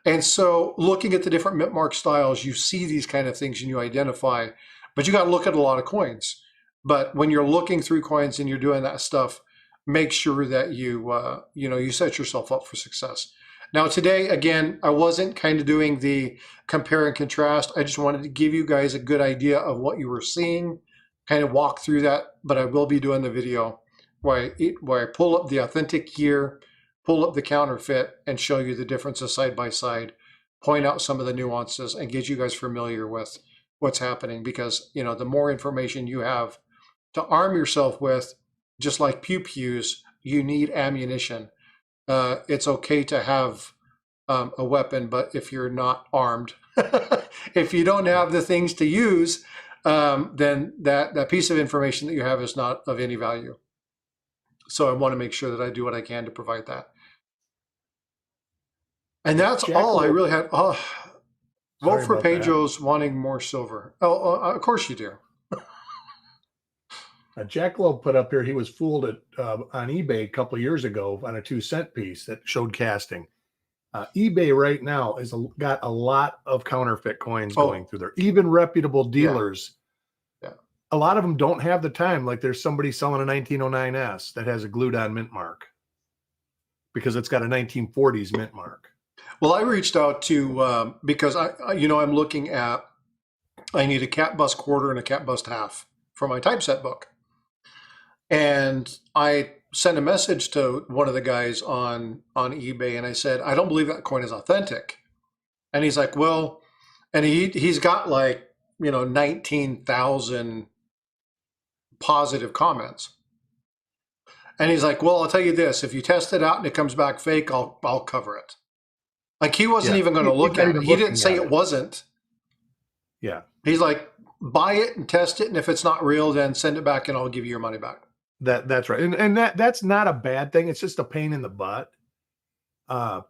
And so looking at the different mint mark styles, you see these kind of things and you identify, but you got to look at a lot of coins. But when you're looking through coins and you're doing that stuff, make sure that you set yourself up for success. Now today, again, I wasn't kind of doing the compare and contrast. I just wanted to give you guys a good idea of what you were seeing, kind of walk through that, but I will be doing the video where I pull up the authentic year, pull up the counterfeit, and show you the differences side by side, point out some of the nuances, and get you guys familiar with what's happening. Because, the more information you have to arm yourself with, just like pew-pews, you need ammunition. It's okay to have a weapon, but if you're not armed, if you don't have the things to use, then that piece of information that you have is not of any value. So I want to make sure that I do what I can to provide that. And that's all I really had. Oh, vote for Pedro's wanting more silver. Oh, of course you do. Jack Loeb put up here, he was fooled on eBay a couple of years ago on a 2-cent piece that showed casting. eBay right now has got a lot of counterfeit coins going through there. Even reputable dealers, a lot of them don't have the time. Like there's somebody selling a 1909S that has a glued on mint mark because it's got a 1940s mint mark. Well, I reached out to, because I'm looking at, I need a cap bust quarter and a cap bust half for my typeset book. And I sent a message to one of the guys on eBay and I said, I don't believe that coin is authentic. And he's like, well, and he's got like, 19,000 positive comments. And he's like, well, I'll tell you this, if you test it out and it comes back fake, I'll cover it. Like he wasn't even going to look at it. He didn't say it wasn't. Yeah. He's like, buy it and test it. And if it's not real, then send it back and I'll give you your money back. That's right. And that's not a bad thing. It's just a pain in the butt. But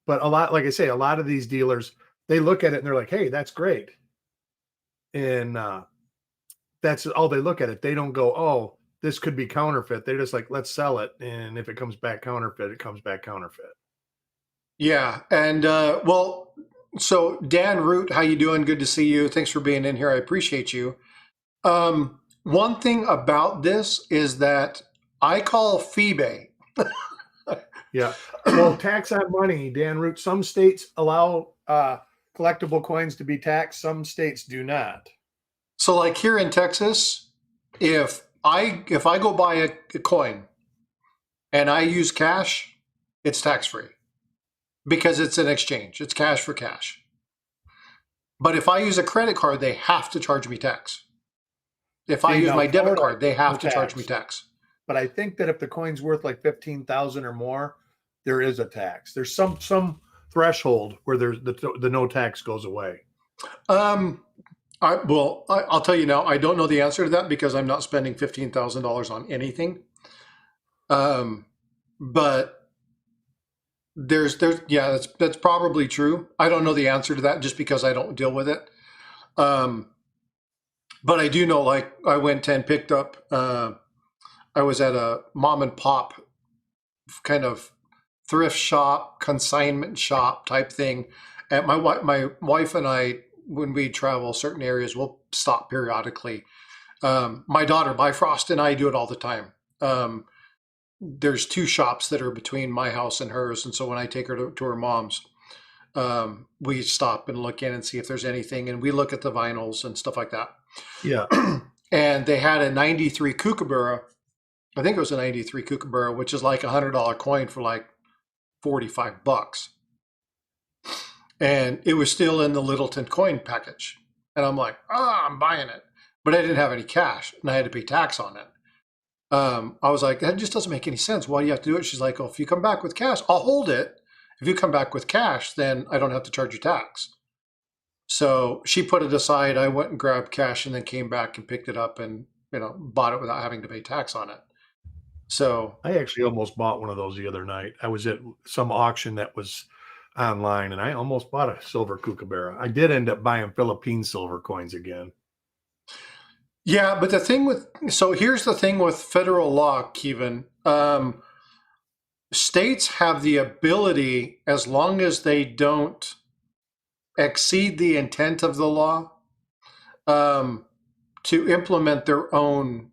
a lot, like I say, a lot of these dealers, they look at it and they're like, hey, that's great. And that's all they look at it. They don't go, oh, this could be counterfeit. They're just like, let's sell it. And if it comes back counterfeit, it comes back counterfeit. Yeah. And so Dan Root, how you doing? Good to see you. Thanks for being in here. I appreciate you. One thing about this is that I call FeeBay. Yeah. Well, tax on money, Dan Root. Some states allow collectible coins to be taxed. Some states do not. So like here in Texas, if I go buy a coin and I use cash, it's tax-free because it's an exchange. It's cash for cash. But if I use a credit card, they have to charge me tax. If I use my debit card, they have to charge me tax. But I think that if the coin's worth like 15,000 or more, there is a tax. There's some threshold where there's the no tax goes away. I'll tell you now, I don't know the answer to that because I'm not spending $15,000 on anything. But that's probably true. I don't know the answer to that just because I don't deal with it. But I do know, like, I went and picked up, I was at a mom and pop kind of thrift shop, consignment shop type thing. And my wife and I, when we travel certain areas, we'll stop periodically. My daughter, Bifrost, and I do it all the time. There's two shops that are between my house and hers. And so when I take her to her mom's, we stop and look in and see if there's anything. And we look at the vinyls and stuff like that. Yeah. And they had a 93 Kookaburra. I think it was a 93 Kookaburra, which is like $100 coin for like $45. And it was still in the Littleton coin package. And I'm like, I'm buying it. But I didn't have any cash and I had to pay tax on it. I was like, that just doesn't make any sense. Why do you have to do it? She's like, if you come back with cash, I'll hold it. If you come back with cash, then I don't have to charge you tax. So she put it aside. I went and grabbed cash and then came back and picked it up and, bought it without having to pay tax on it. So I actually almost bought one of those the other night. I was at some auction that was online and I almost bought a silver kookaburra. I did end up buying Philippine silver coins again. yeah, but here's the thing with federal law, Kevin. States have the ability, as long as they don't exceed the intent of the law, to implement their own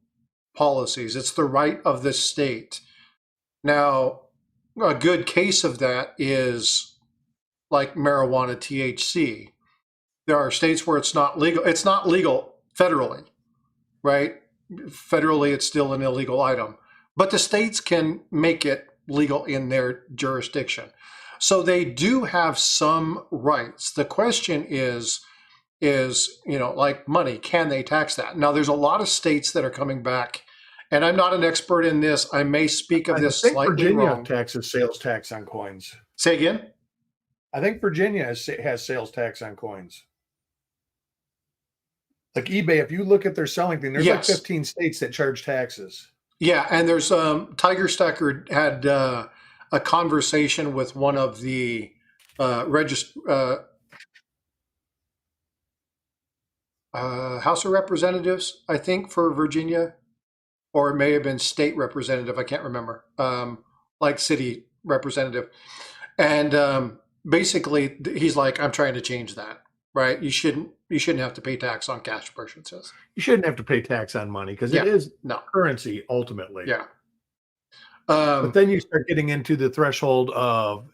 policies. It's the right of the state. Now, a good case of that is like marijuana, THC. There are states where it's not legal. It's not legal federally, right? Federally, it's still an illegal item, but the states can make it legal in their jurisdiction. So they do have some rights. The question is, like money, can they tax that? Now, there's a lot of states that are coming back, and I'm not an expert in this. I may speak of this slightly Virginia wrong. taxes sales tax on coins. Say again? I think Virginia has sales tax on coins. Like eBay, if you look at their selling thing, there's like 15 states that charge taxes. Yeah, and there's Tiger Stacker had a conversation with one of the House of Representatives, I think, for Virginia, or it may have been state representative. I can't remember, like city representative. And basically, he's like, I'm trying to change that. Right? You shouldn't have to pay tax on cash purchases. You shouldn't have to pay tax on money because it is currency ultimately. Yeah. But then you start getting into the threshold of,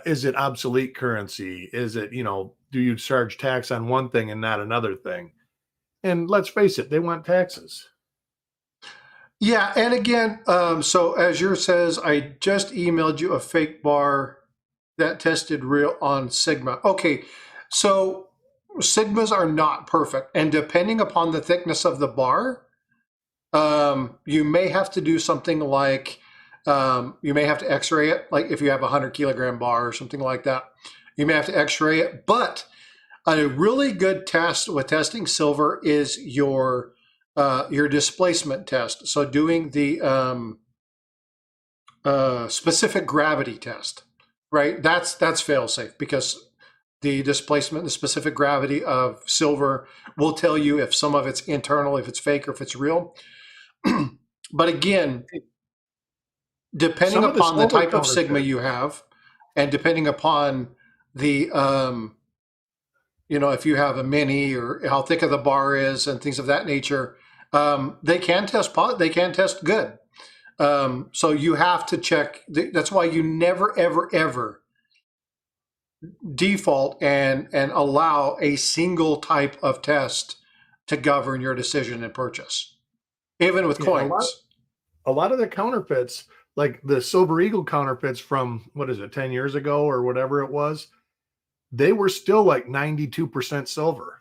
is it obsolete currency? Is it, do you charge tax on one thing and not another thing? And let's face it, they want taxes. Yeah. And again, so as yours says, I just emailed you a fake bar that tested real on Sigma. Okay. So Sigmas are not perfect. And depending upon the thickness of the bar, you may have to do something like, you may have to x-ray it. Like if you have a 100-kilogram bar or something like that, you may have to x-ray it. But a really good test with testing silver is your displacement test. So doing the specific gravity test, right? That's fail-safe because the displacement, the specific gravity of silver will tell you if some of it's internal, if it's fake, or if it's real. But again, depending upon the type of Sigma you have, and depending upon the, if you have a mini or how thick of the bar is and things of that nature, they can test good. So you have to check. That's why you never, ever, ever default and allow a single type of test to govern your decision and purchase, even with coins. A lot of the counterfeits, like the Silver Eagle counterfeits from 10 years ago or whatever it was, they were still like 92% silver.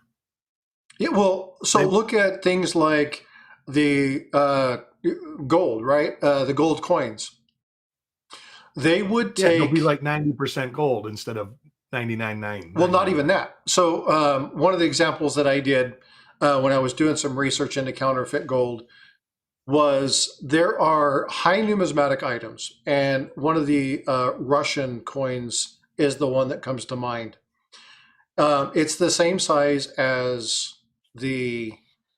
Yeah, well, look at things like the gold, right? The gold coins. They would take. It'll be like 90% gold instead of 99.9. Well, not even that. So one of the examples that I did when I was doing some research into counterfeit gold was there are high numismatic items, and one of the Russian coins is the one that comes to mind. It's the same size as the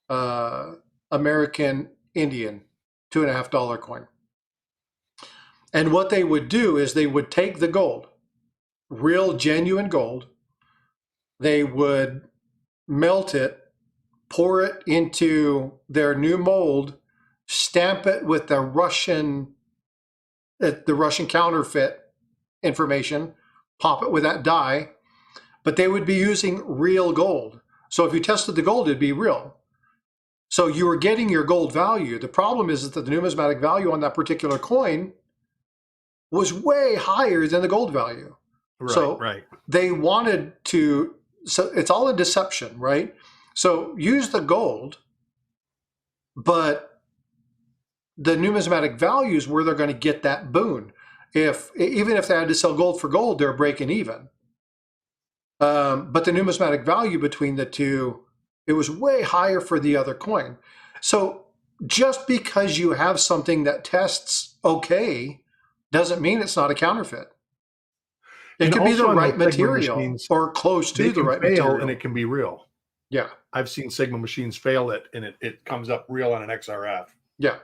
American Indian $2.50 coin. And what they would do is they would take the gold, real genuine gold, they would melt it, pour it into their new mold, stamp it with the Russian counterfeit information, pop it with that dye, but they would be using real gold. So if you tested the gold, it'd be real. So you were getting your gold value. The problem is that the numismatic value on that particular coin was way higher than the gold value. Right. They wanted to, so it's all a deception, right? So use the gold, but the numismatic value is where they're going to get that boon. Even if they had to sell gold for gold, they're breaking even. But the numismatic value between the two, it was way higher for the other coin. So just because you have something that tests okay doesn't mean it's not a counterfeit. It could be the right material or close to the right material. And it can be real. Yeah. I've seen Sigma machines fail it, and it comes up real on an XRF. Yeah.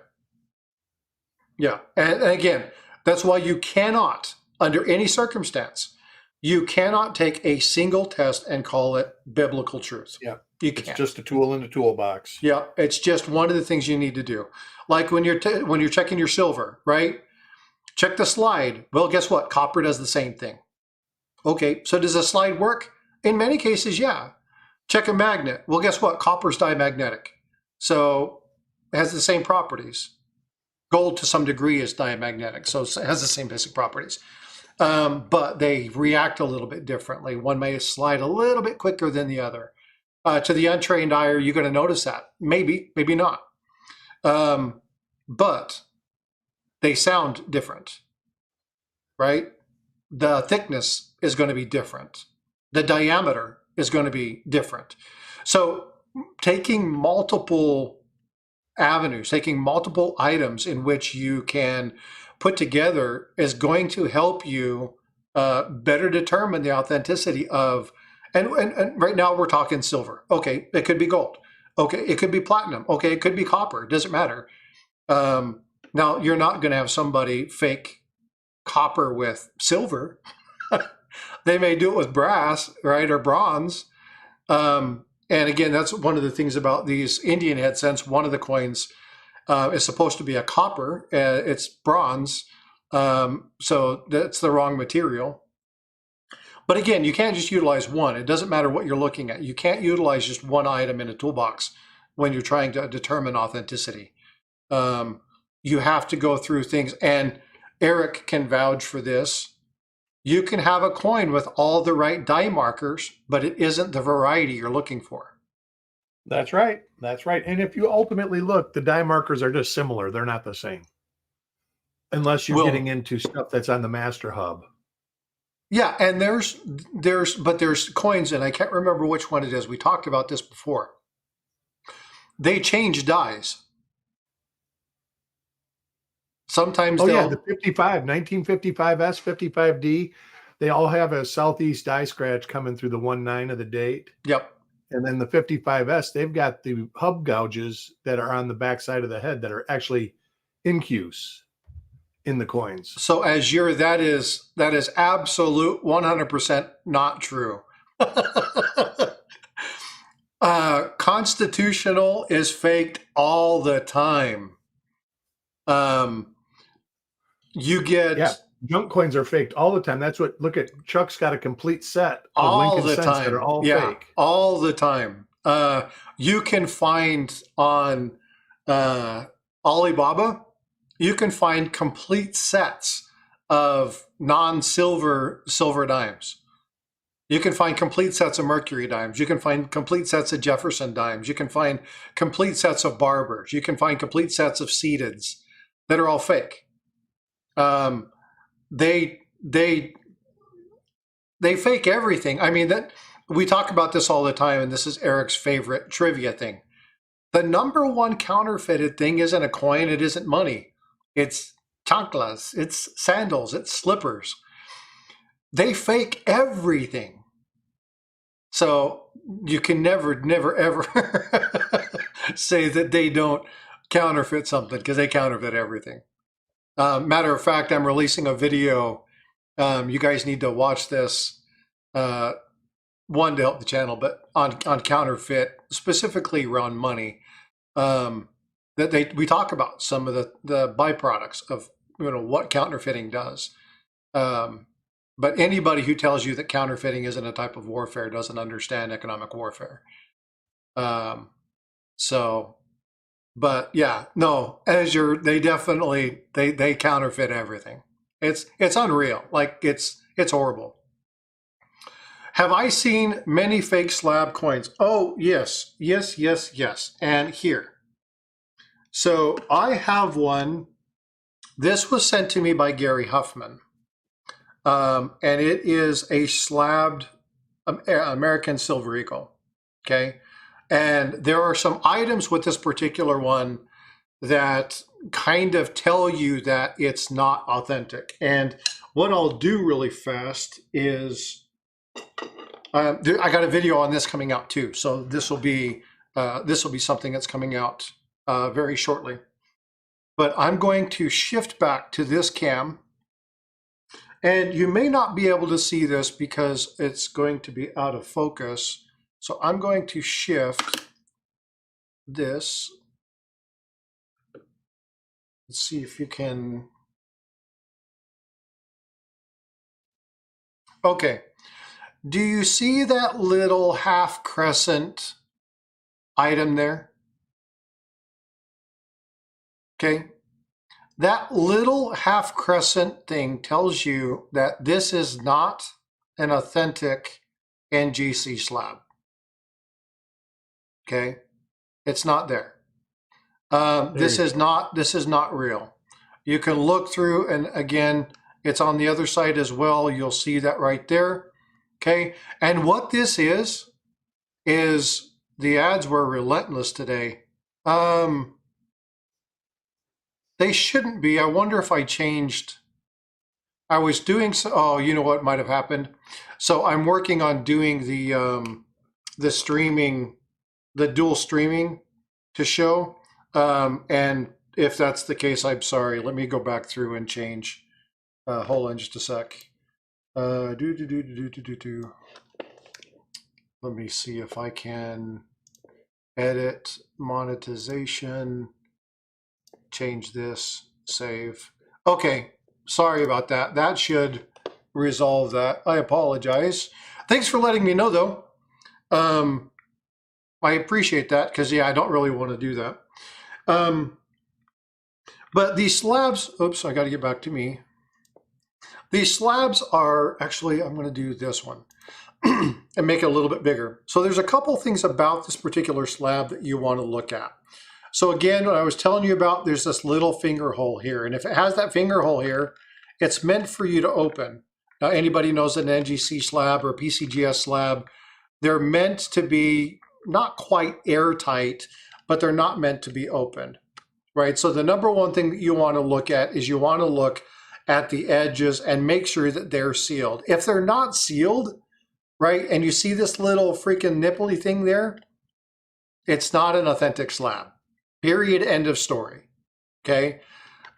Yeah. And again, that's why you cannot, under any circumstance, you cannot take a single test and call it biblical truth. Yeah. You can't. It's just a tool in the toolbox. Yeah. It's just one of the things you need to do. Like when you're checking your silver, right? Check the slide. Well, guess what? Copper does the same thing. Okay. So does a slide work? In many cases, yeah. Check a magnet. Well, guess what? Copper's diamagnetic. So it has the same properties. Gold to some degree is diamagnetic, so it has the same basic properties. But they react a little bit differently. One may slide a little bit quicker than the other. To the untrained eye, are you going to notice that? Maybe, maybe not. But they sound different, right? The thickness is going to be different. The diameter is going to be different. So taking multiple avenues, taking multiple items in which you can put together is going to help you better determine the authenticity of, and right now we're talking silver. Okay, it could be gold. Okay, it could be platinum. Okay, it could be copper. It doesn't matter. Now, you're not going to have somebody fake copper with silver. They may do it with brass, right, or bronze. And again, that's one of the things about these Indian head cents. One of the coins is supposed to be a copper. It's bronze. So that's the wrong material. But again, you can't just utilize one. It doesn't matter what you're looking at. You can't utilize just one item in a toolbox when you're trying to determine authenticity. You have to go through things. And Eric can vouch for this. You can have a coin with all the right die markers, but it isn't the variety you're looking for. That's right. That's right. And if you ultimately look, the die markers are just similar. They're not the same. Unless you're getting into stuff that's on the master hub. Yeah, and there's coins, and I can't remember which one it is. We talked about this before. They change dies. Sometimes the 1955S, 55D, they all have a southeast die scratch coming through the 19 of the date. Yep. And then the 55S, they've got the hub gouges that are on the backside of the head that are actually incuse in the coins. So that is absolute 100% not true. Constitutional is faked all the time. Junk coins are faked all the time. That's what, look at, Chuck's got a complete set of all Lincoln the cents time. that are all fake. All the time. You can find on Alibaba, you can find complete sets of non-silver dimes. You can find complete sets of Mercury dimes. You can find complete sets of Jefferson dimes. You can find complete sets of Barbers. You can find complete sets of Seededs that are all fake. They fake everything. I mean, that we talk about this all the time, and this is Eric's favorite trivia thing. The number one counterfeited thing isn't a coin. It isn't money. It's chanclas. It's sandals. It's slippers. They fake everything. So you can never, ever say that they don't counterfeit something, because they counterfeit everything. Matter of fact, I'm releasing a video. You guys need to watch this. One, to help the channel, but on counterfeit, specifically around money. That we talk about some of the byproducts of what counterfeiting does. But anybody who tells you that counterfeiting isn't a type of warfare doesn't understand economic warfare. But yeah, no, they definitely they counterfeit everything. It's unreal. Like it's horrible. Have I seen many fake slab coins? Oh, yes. And here. So I have one. This was sent to me by Gary Huffman. And it is a slabbed American Silver Eagle. Okay. And there are some items with this particular one that kind of tell you that it's not authentic. And what I'll do really fast is I got a video on this coming out too. So this will be something that's coming out very shortly. But I'm going to shift back to this cam. And you may not be able to see this because it's going to be out of focus. So I'm going to shift this. Let's see if you can. Okay. Do you see that little half crescent item there? Okay. That little half crescent thing tells you that this is not an authentic NGC slab. Okay. It's not there. This is not real. You can look through, and again, it's on the other side as well. You'll see that right there. Okay. And what this is the ads were relentless today. They shouldn't be. I wonder if I changed. I was doing so. Oh, you know what might have happened? So I'm working on doing the streaming, the dual streaming to show. And if that's the case, I'm sorry. Let me go back through and change. Hold on just a sec. Let me see if I can edit monetization, change this, save. Okay, sorry about that. That should resolve that. I apologize. Thanks for letting me know though. I appreciate that because yeah, I don't really want to do that. But these slabs, oops, I got to get back to me. These slabs are actually, I'm going to do this one and make it a little bit bigger. So there's a couple things about this particular slab that you want to look at. So again, what I was telling you about, there's this little finger hole here. And if it has that finger hole here, it's meant for you to open. Now, anybody knows an NGC slab or a PCGS slab, they're meant to be not quite airtight, but they're not meant to be opened, right? So the number one thing that you want to look at is you want to look at the edges and make sure that they're sealed. If they're not sealed, right, and you see this little freaking nipply thing there, it's not an authentic slab. Period, end of story, okay?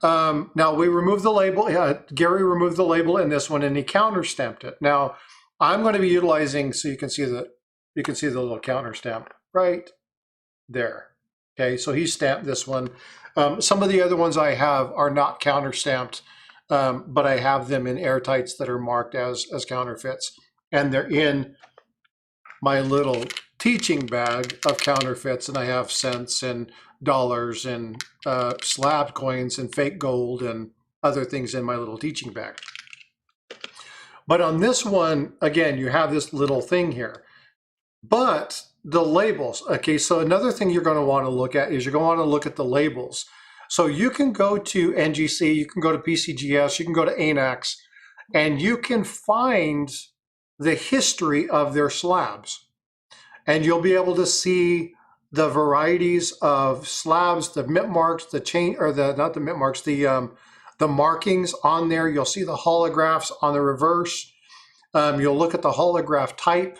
Now we removed the label. Gary removed the label in this one and he counter stamped it. Now I'm going to be utilizing, so you can see the little counter stamp right there. Okay, so he stamped this one. Some of the other ones I have are not counter stamped, but I have them in airtights that are marked as counterfeits, and they're in my little teaching bag of counterfeits, and I have cents and dollars and slab coins and fake gold and other things in my little teaching bag. But on this one, again, you have this little thing here. But the labels, okay, so another thing you're going to want to look at is you're going to want to look at the labels. So you can go to NGC, you can go to PCGS, you can go to ANAX, and you can find the history of their slabs. And you'll be able to see the varieties of slabs, the mint marks, the chain, or not the mint marks, the markings on there. You'll see the holographs on the reverse. You'll look at the holograph type.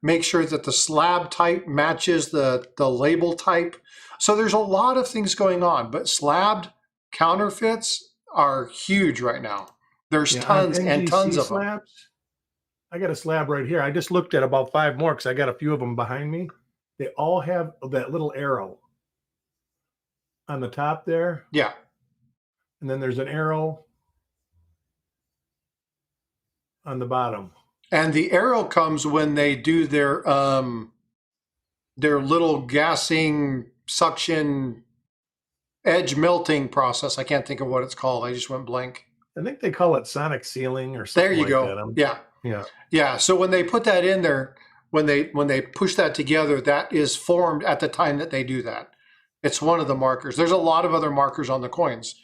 Make sure that the slab type matches the label type. So there's a lot of things going on, but slabbed counterfeits are huge right now. There's tons and tons of them. Slabs. I got a slab right here. I just looked at about 5 more because I got a few of them behind me. They all have that little arrow on the top there. Yeah. And then there's an arrow on the bottom. And the arrow comes when they do their little gassing suction edge melting process. I can't think of what it's called. I just went blank. I think they call it sonic sealing or something. There you go. Yeah. Yeah. So when they put that in there, when they push that together, that is formed at the time that they do that. It's one of the markers. There's a lot of other markers on the coins.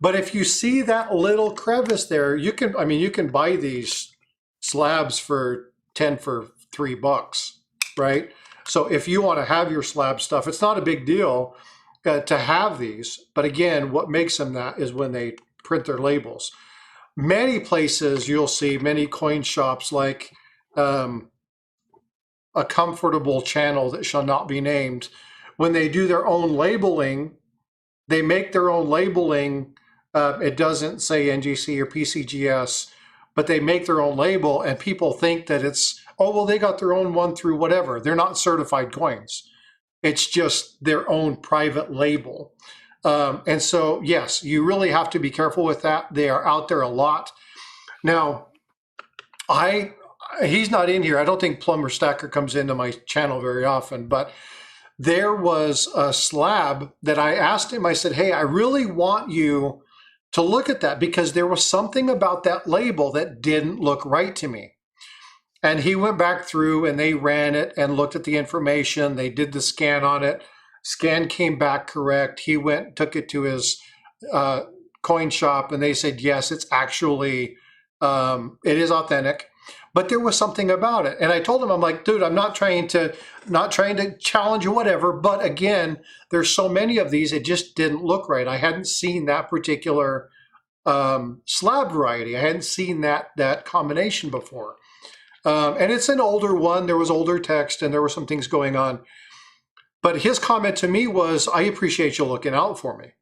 But if you see that little crevice there, you can buy these slabs for $3, right? So if you want to have your slab stuff, it's not a big deal to have these. But again, what makes them that is when they print their labels. Many places you'll see, many coin shops like a comfortable channel that shall not be named, when they do their own labeling, they make their own labeling. It doesn't say NGC or PCGS, but they make their own label, and people think that it's, oh, well, they got their own one through whatever. They're not certified coins. It's just their own private label. And so, yes, you really have to be careful with that. They are out there a lot. Now, he's not in here. I don't think Plumber Stacker comes into my channel very often, but there was a slab that I asked him, I said, hey, I really want you to look at that because there was something about that label that didn't look right to me. And he went back through and they ran it and looked at the information. They did the scan on it. Scan came back correct. He went, took it to his coin shop, and they said, yes, it's actually, it is authentic. But there was something about it. And I told him, I'm like, dude, I'm not trying to challenge or whatever. But again, there's so many of these, it just didn't look right. I hadn't seen that particular slab variety. I hadn't seen that combination before. And it's an older one. There was older text and there were some things going on. But his comment to me was, I appreciate you looking out for me.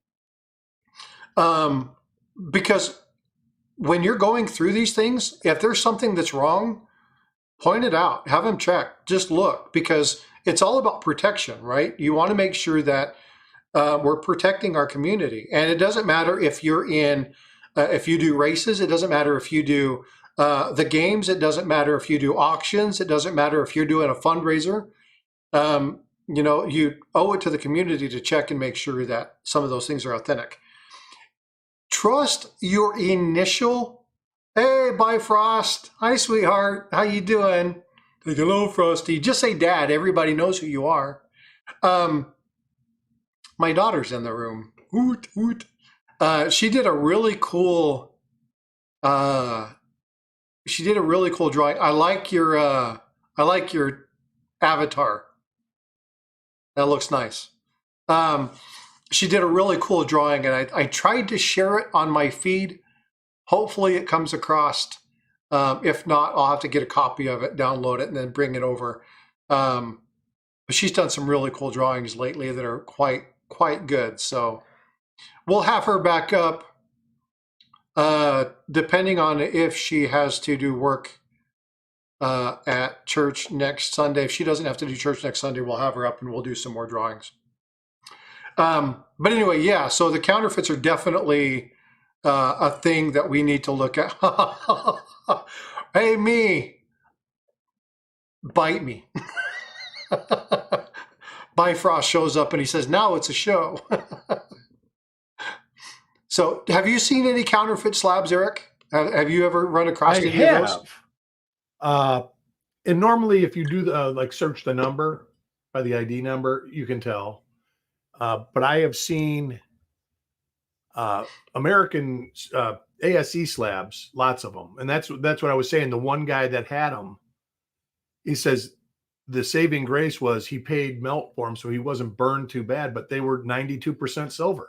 Because when you're going through these things, if there's something that's wrong, point it out, have them check, just look, because it's all about protection, right? You want to make sure that we're protecting our community. And it doesn't matter if you're in, if you do races, it doesn't matter if you do the games, it doesn't matter if you do auctions, it doesn't matter if you're doing a fundraiser. You know, you owe it to the community to check and make sure that some of those things are authentic. Trust your initial, hey, bye, Frost. Hi, sweetheart. How you doing? Like, hello, Frosty. Just say dad. Everybody knows who you are. My daughter's in the room. Hoot, hoot. She did a really cool, drawing. I like your avatar. That looks nice. She did a really cool drawing, and I tried to share it on my feed. Hopefully it comes across. If not, I'll have to get a copy of it, download it, and then bring it over. But she's done some really cool drawings lately that are quite good. So we'll have her back up, depending on if she has to do work at church next Sunday. If she doesn't have to do church next Sunday, we'll have her up and we'll do some more drawings. But anyway, yeah, so the counterfeits are definitely a thing that we need to look at. Hey, me, bite me. Bifrost shows up and he says, now it's a show. So have you seen any counterfeit slabs, Eric? Have you ever run across any of those? And normally if you do the search the number by the ID number, you can tell. But I have seen American ASE slabs, lots of them. And that's what I was saying. The one guy that had them, he says the saving grace was he paid melt for them, so he wasn't burned too bad, but they were 92% silver.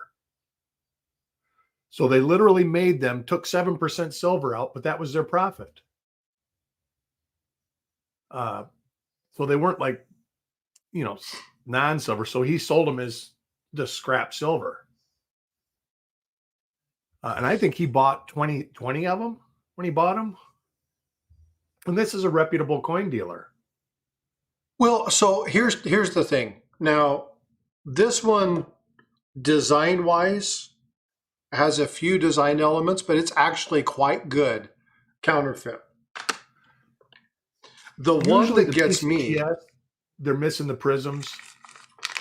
So they literally made them, took 7% silver out, but that was their profit. So they weren't like, non-silver. So he sold them as the scrap silver. And I think he bought 20 of them when he bought them. And this is a reputable coin dealer. Well, so here's the thing. Now, this one, design-wise, has a few design elements, but it's actually quite good counterfeit. The one that gets me, they're missing the prisms.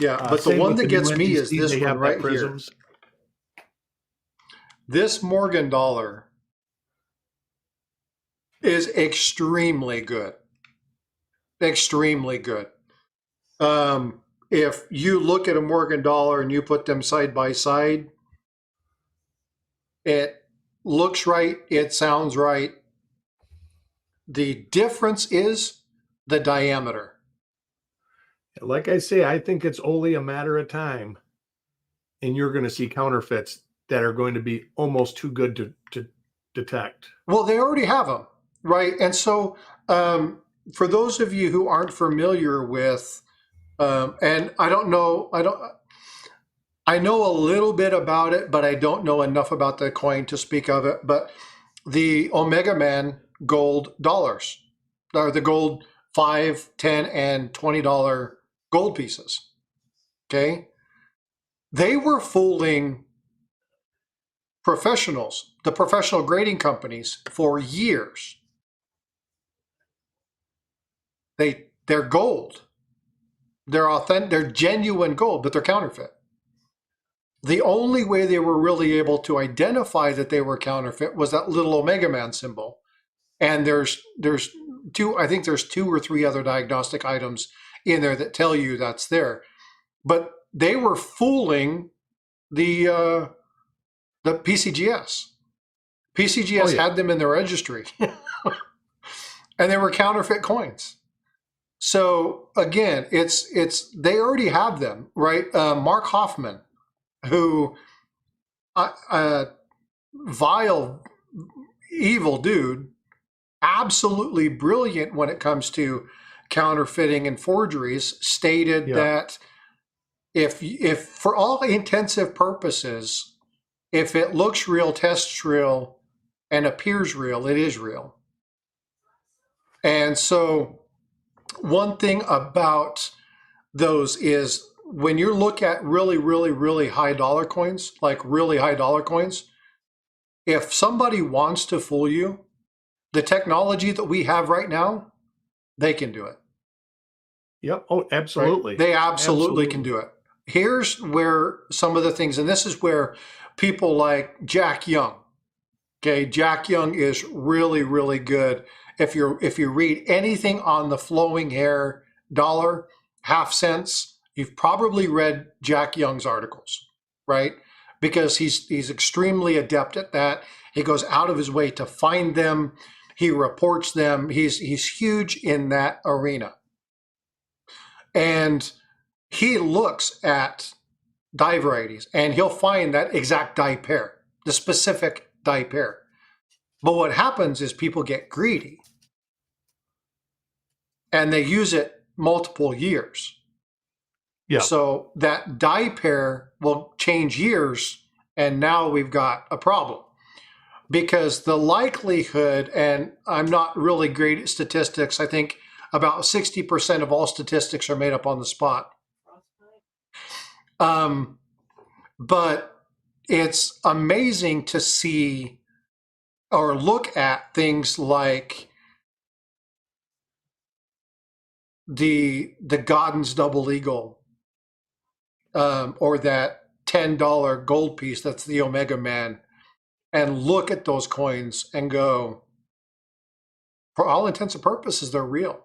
Yeah, but the one that gets me is UNDC, this one right here. This Morgan dollar is extremely good. Extremely good. If you look at a Morgan dollar and you put them side by side, it looks right, it sounds right. The difference is the diameter. Like I say, I think it's only a matter of time, and you're going to see counterfeits that are going to be almost too good to detect. Well, they already have them, right? And so for those of you who aren't familiar with, and I know a little bit about it, but I don't know enough about the coin to speak of it, but the Omega Man gold dollars, or the gold $5, $10, and $20 gold pieces, okay? They were fooling professionals, the professional grading companies, for years. They're gold. They're authentic, they're genuine gold, but they're counterfeit. The only way they were really able to identify that they were counterfeit was that little Omega Man symbol. And there's two, I think there's 2 or 3 other diagnostic items in there that tell you that's there. But they were fooling the PCGS. PCGS had them in their registry. And they were counterfeit coins. So again, it's they already have them, right? Mark Hoffman, who vile, evil dude, absolutely brilliant when it comes to counterfeiting and forgeries, stated that if for all intensive purposes, if it looks real, tests real, and appears real, it is real. And so one thing about those is when you look at really, really, really high dollar coins, like really high dollar coins, if somebody wants to fool you, the technology that we have right now, they can do it. Yep. Oh, absolutely. Right? They absolutely can do it. Here's where some of the things, and this is where people like Jack Young, okay, Jack Young is really, really good. If you read anything on the flowing hair dollar, half cents, you've probably read Jack Young's articles, right? Because he's extremely adept at that. He goes out of his way to find them. He reports them. He's huge in that arena. And he looks at die varieties and he'll find that exact die pair, the specific die pair. But what happens is people get greedy and they use it multiple years. Yeah. So that die pair will change years, and now we've got a problem. Because the likelihood, and I'm not really great at statistics, I think about 60% of all statistics are made up on the spot. But it's amazing to see or look at things like the Godden's Double Eagle, or that $10 gold piece that's the Omega Man, and look at those coins and go, for all intents and purposes, they're real.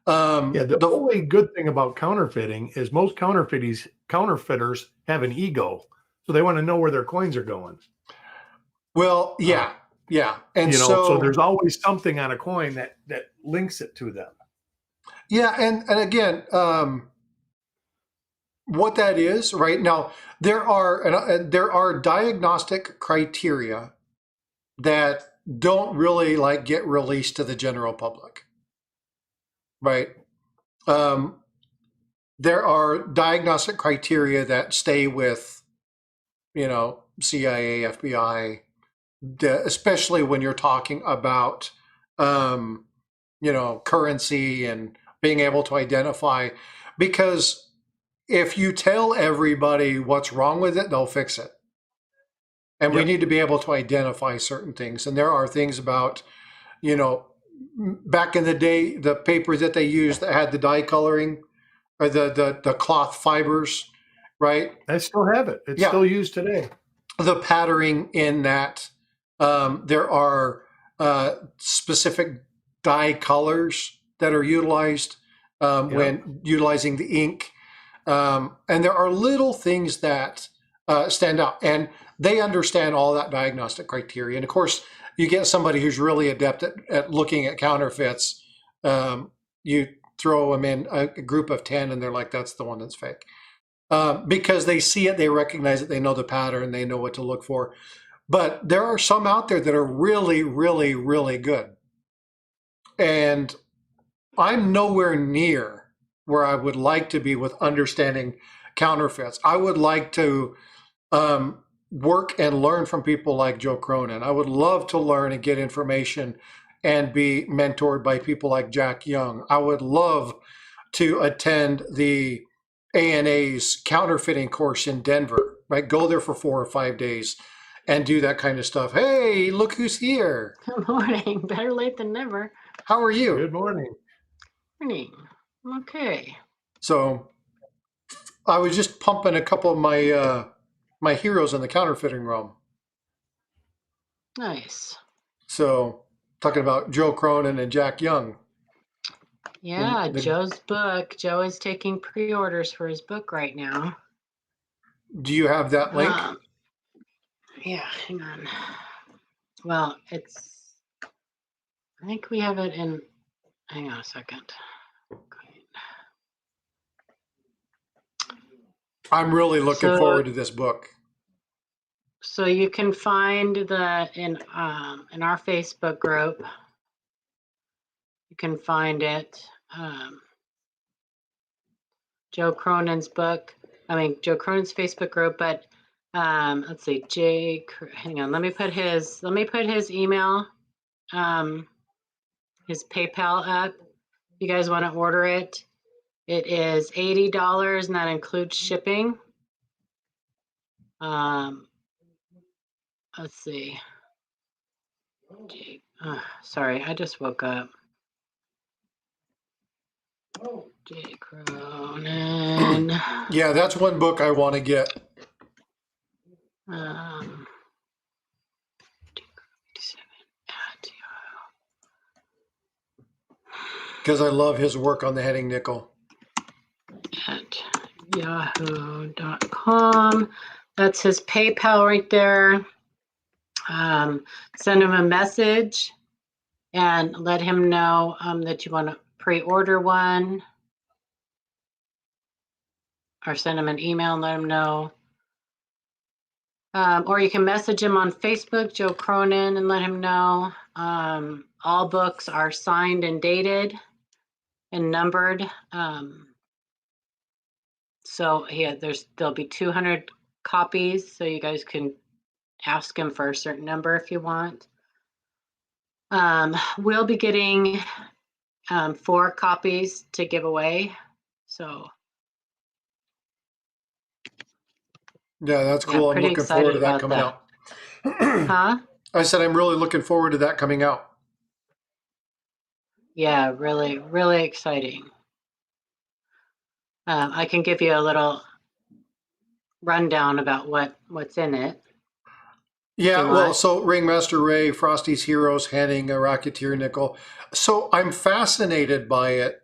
The only good thing about counterfeiting is most counterfeiters have an ego, so they want to know where their coins are going. Well, yeah. And so there's always something on a coin that links it to them. Yeah, and again, what that is right now, there are diagnostic criteria that don't really get released to the general public, right? there are diagnostic criteria that stay with, CIA, FBI, especially when you're talking about, currency and being able to identify, because if you tell everybody what's wrong with it, they'll fix it. And we Yep. need to be able to identify certain things. And there are things about, back in the day, the papers that they used that had the dye coloring or the cloth fibers, right? I still have it. It's Yeah. still used today. The patterning in that, there are specific dye colors that are utilized when utilizing the ink. And there are little things that stand out, and they understand all that diagnostic criteria. And of course, you get somebody who's really adept at looking at counterfeits. You throw them in a group of 10 and they're like, that's the one that's fake. Because they see it, they recognize it, they know the pattern, they know what to look for. But there are some out there that are really, really, really good. And I'm nowhere near where I would like to be with understanding counterfeits. I would like to work and learn from people like Joe Cronin. I would love to learn and get information and be mentored by people like Jack Young. I would love to attend the ANA's counterfeiting course in Denver, right? Go there for 4 or 5 days and do that kind of stuff. Hey, look who's here. Good morning. Better late than never. How are you? Good morning. Morning. Okay. So I was just pumping a couple of my heroes in the counterfeiting realm. Nice. So talking about Joe Cronin and Jack Young. Yeah, Joe's book. Joe is taking pre-orders for his book right now. Do you have that link? Yeah, hang on. Well, I think we have it in, hang on a second. I'm really looking forward to this book. So you can find in our Facebook group. You can find it. Joe Cronin's book. Joe Cronin's Facebook group. But let's see, hang on. Let me put his email, his PayPal up. If you guys want to order it, it is $80, and that includes shipping. Let's see. Sorry, I just woke up. J. Cronin. Yeah, that's one book I want to get. Because I love his work on the heading nickel. At yahoo.com. That's his PayPal right there. Send him a message and let him know that you want to pre-order one, or send him an email and let him know. Or you can message him on Facebook, Joe Cronin, and let him know. All books are signed and dated and numbered. So yeah, there'll be 200 copies, so you guys can ask him for a certain number if you want. We'll be getting 4 copies to give away. So yeah, that's cool. I'm looking forward to that coming out. Huh? I said I'm really looking forward to that coming out. Yeah, really, really exciting. I can give you a little rundown about what's in it. Yeah, well, so Ringmaster Ray, Frosty's Heroes, handing a Racketeer nickel. So I'm fascinated by it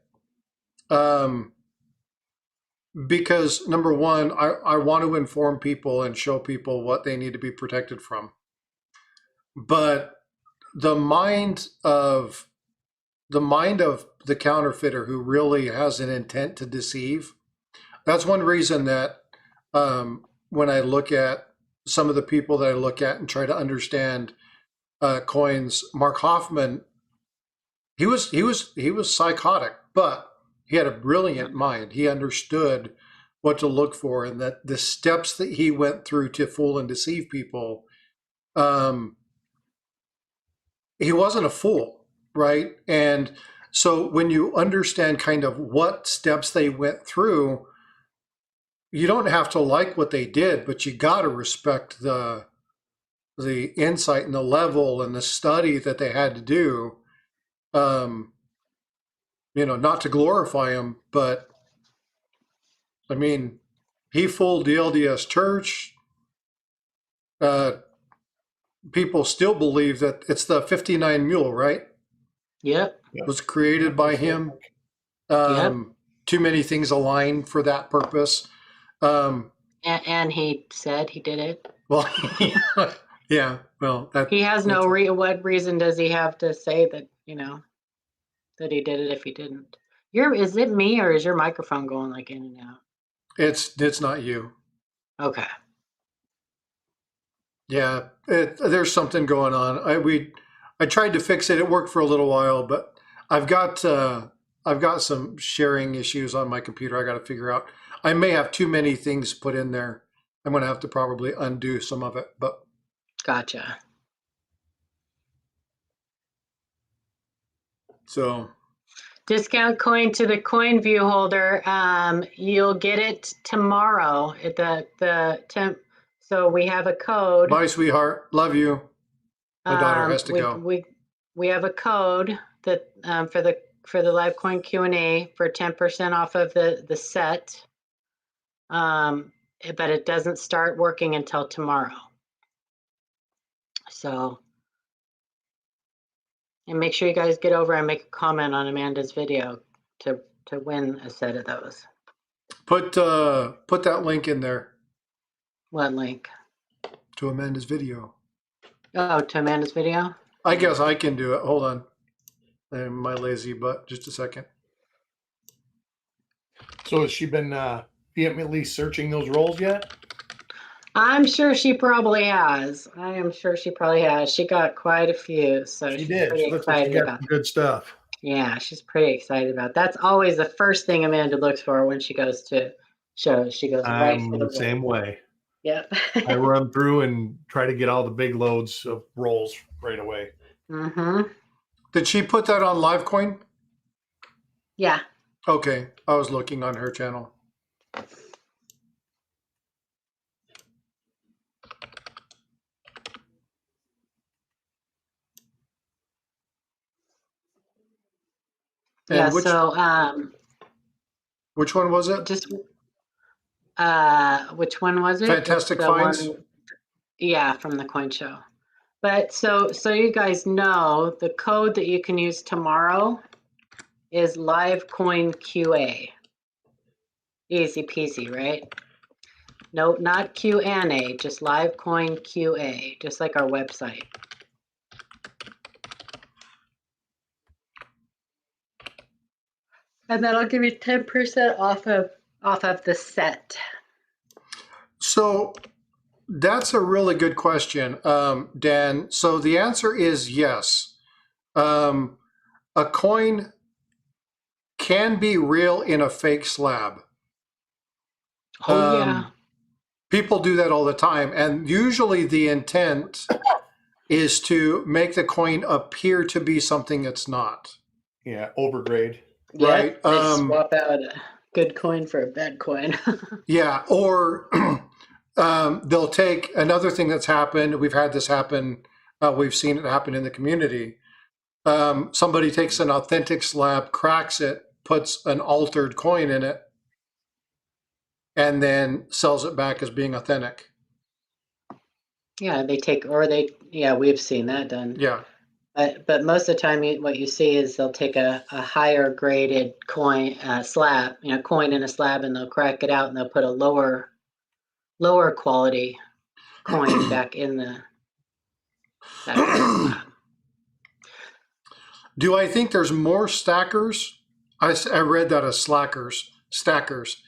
because, number one, I want to inform people and show people what they need to be protected from. But the mind of the counterfeiter who really has an intent to deceive, that's one reason that when I look at some of the people that I look at and try to understand coins, Mark Hoffman, he was psychotic, but He had a brilliant mind. He understood what to look for, and that the steps that he went through to fool and deceive people, he wasn't a fool, right? And so when you understand kind of what steps they went through, you don't have to like what they did, but you got to respect the insight and the level and the study that they had to do. Not to glorify him, but I mean, he fooled the LDS Church. People still believe that it's the 59 mule, right? Yep. Was created by him. Too many things align for that purpose. And he said he did it. Well, yeah. Well, he has no what reason does he have to say that that he did it if he didn't? Is it me or is your microphone going like in and out? It's not you. Okay. Yeah, there's something going on. I tried to fix it. It worked for a little while, but I've got some sharing issues on my computer. I got to figure out. I may have too many things put in there. I'm going to have to probably undo some of it. But gotcha. So, discount coin to the coin view holder. You'll get it tomorrow at the temp. So we have a code. Bye, sweetheart. Love you. My daughter has to go. We have a code that for the live coin Q&A for 10% off of the set. But it doesn't start working until tomorrow. So, and make sure you guys get over and make a comment on Amanda's video to win a set of those. Put that link in there. What link? To Amanda's video. Oh, to Amanda's video? I guess I can do it. Hold on. And my lazy butt. Just a second. So has she been vehemently searching those roles yet? I'm sure she probably has. I am sure she probably has. She got quite a few. So she did. She looks like she got some good stuff. Yeah, she's pretty excited about it. That's always the first thing Amanda looks for when she goes to shows. She goes right for the same way. Yep. I run through and try to get all the big loads of rolls right away. Mm-hmm. Did she put that on Livecoin? Yeah. Okay. I was looking on her channel. And which one was it? Just which one was it? Fantastic Finds? Yeah, from the coin show. But so you guys know the code that you can use tomorrow is Livecoin QA. Easy peasy, right? No, not Q&A, just Livecoin QA, just like our website. And that'll give you 10% off of the set. So that's a really good question, Dan. So the answer is yes. A coin can be real in a fake slab. Oh, yeah. People do that all the time. And usually the intent is to make the coin appear to be something it's not. Yeah, overgrade. Right. Yep, they swap out a good coin for a bad coin. Yeah. Or they'll take another thing that's happened. We've had this happen. We've seen it happen in the community. Somebody takes an authentic slab, cracks it, puts an altered coin in it, and then sells it back as being authentic. Yeah, we've seen that done. Yeah. But most of the time, what you see is they'll take a higher graded coin slab, coin in a slab, and they'll crack it out, and they'll put a lower quality coin back in the slab. Do I think there's more stackers? I read that as stackers,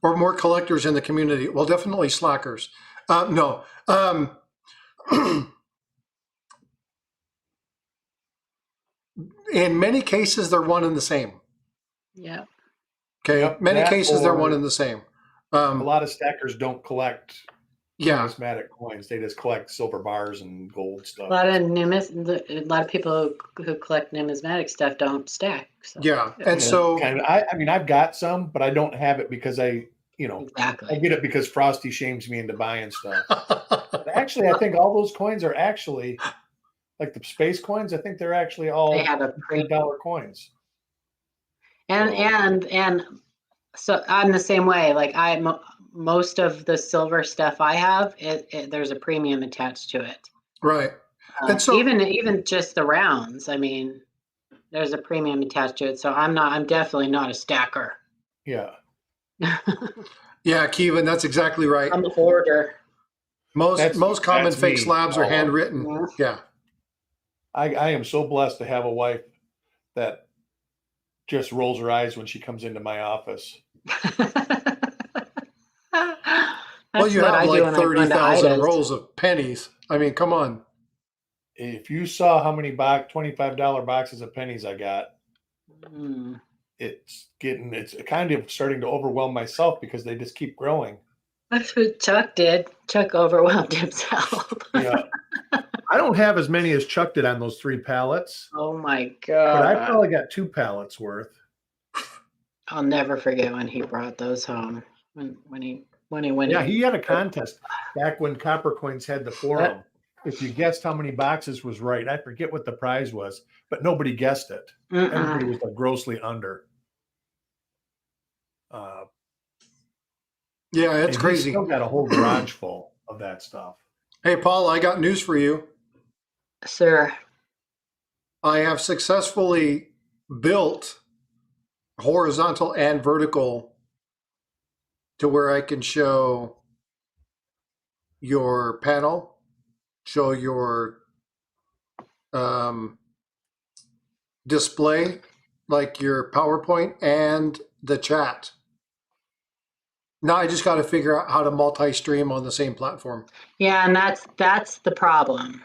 or more collectors in the community. Well, definitely slackers. No. In many cases, they're one and the same. Yeah. Okay. Yep, Many that cases they're or- one and the same. A lot of stackers don't collect Yeah. numismatic coins. They just collect silver bars and gold A stuff. lot of people who collect numismatic stuff don't stack. So. Yeah. And so I mean, I've got some, but I don't have it because I Exactly. get it because Frosty shames me into buying stuff. But actually, I think all those coins are actually like the space coins. I think they're actually all They have a $3 coins. and so I'm the same way. Like most of the silver stuff I have, there's a premium attached to it. right. And so even just the rounds, I mean, there's a premium attached to it. So I'm definitely not a stacker. Yeah. yeah, Kevin, that's exactly right. I'm a hoarder. Most common that's fake me. slabs are Oh. handwritten. Yeah. I am so blessed to have a wife that just rolls her eyes when she comes into my office. Well, you have like 30,000 rolls of pennies. I mean, come on. If you saw how many $25 boxes of pennies I got, it's kind of starting to overwhelm myself because they just keep growing. That's what Chuck did. Chuck overwhelmed himself. Yeah. I don't have as many as Chuck did on those 3 pallets. Oh my God. But I probably got 2 pallets worth. I'll never forget when he brought those home. When he he had a contest back when Copper Coins had the forum. If you guessed how many boxes was right, I forget what the prize was, but nobody guessed it. Everybody was like grossly under. Yeah, it's crazy. Still got a whole garage full of that stuff. Hey, Paul, I got news for you. Sir. I have successfully built horizontal and vertical to where I can show your panel, show your display, like your PowerPoint, and the chat. Now I just got to figure out how to multi-stream on the same platform. Yeah, and that's the problem.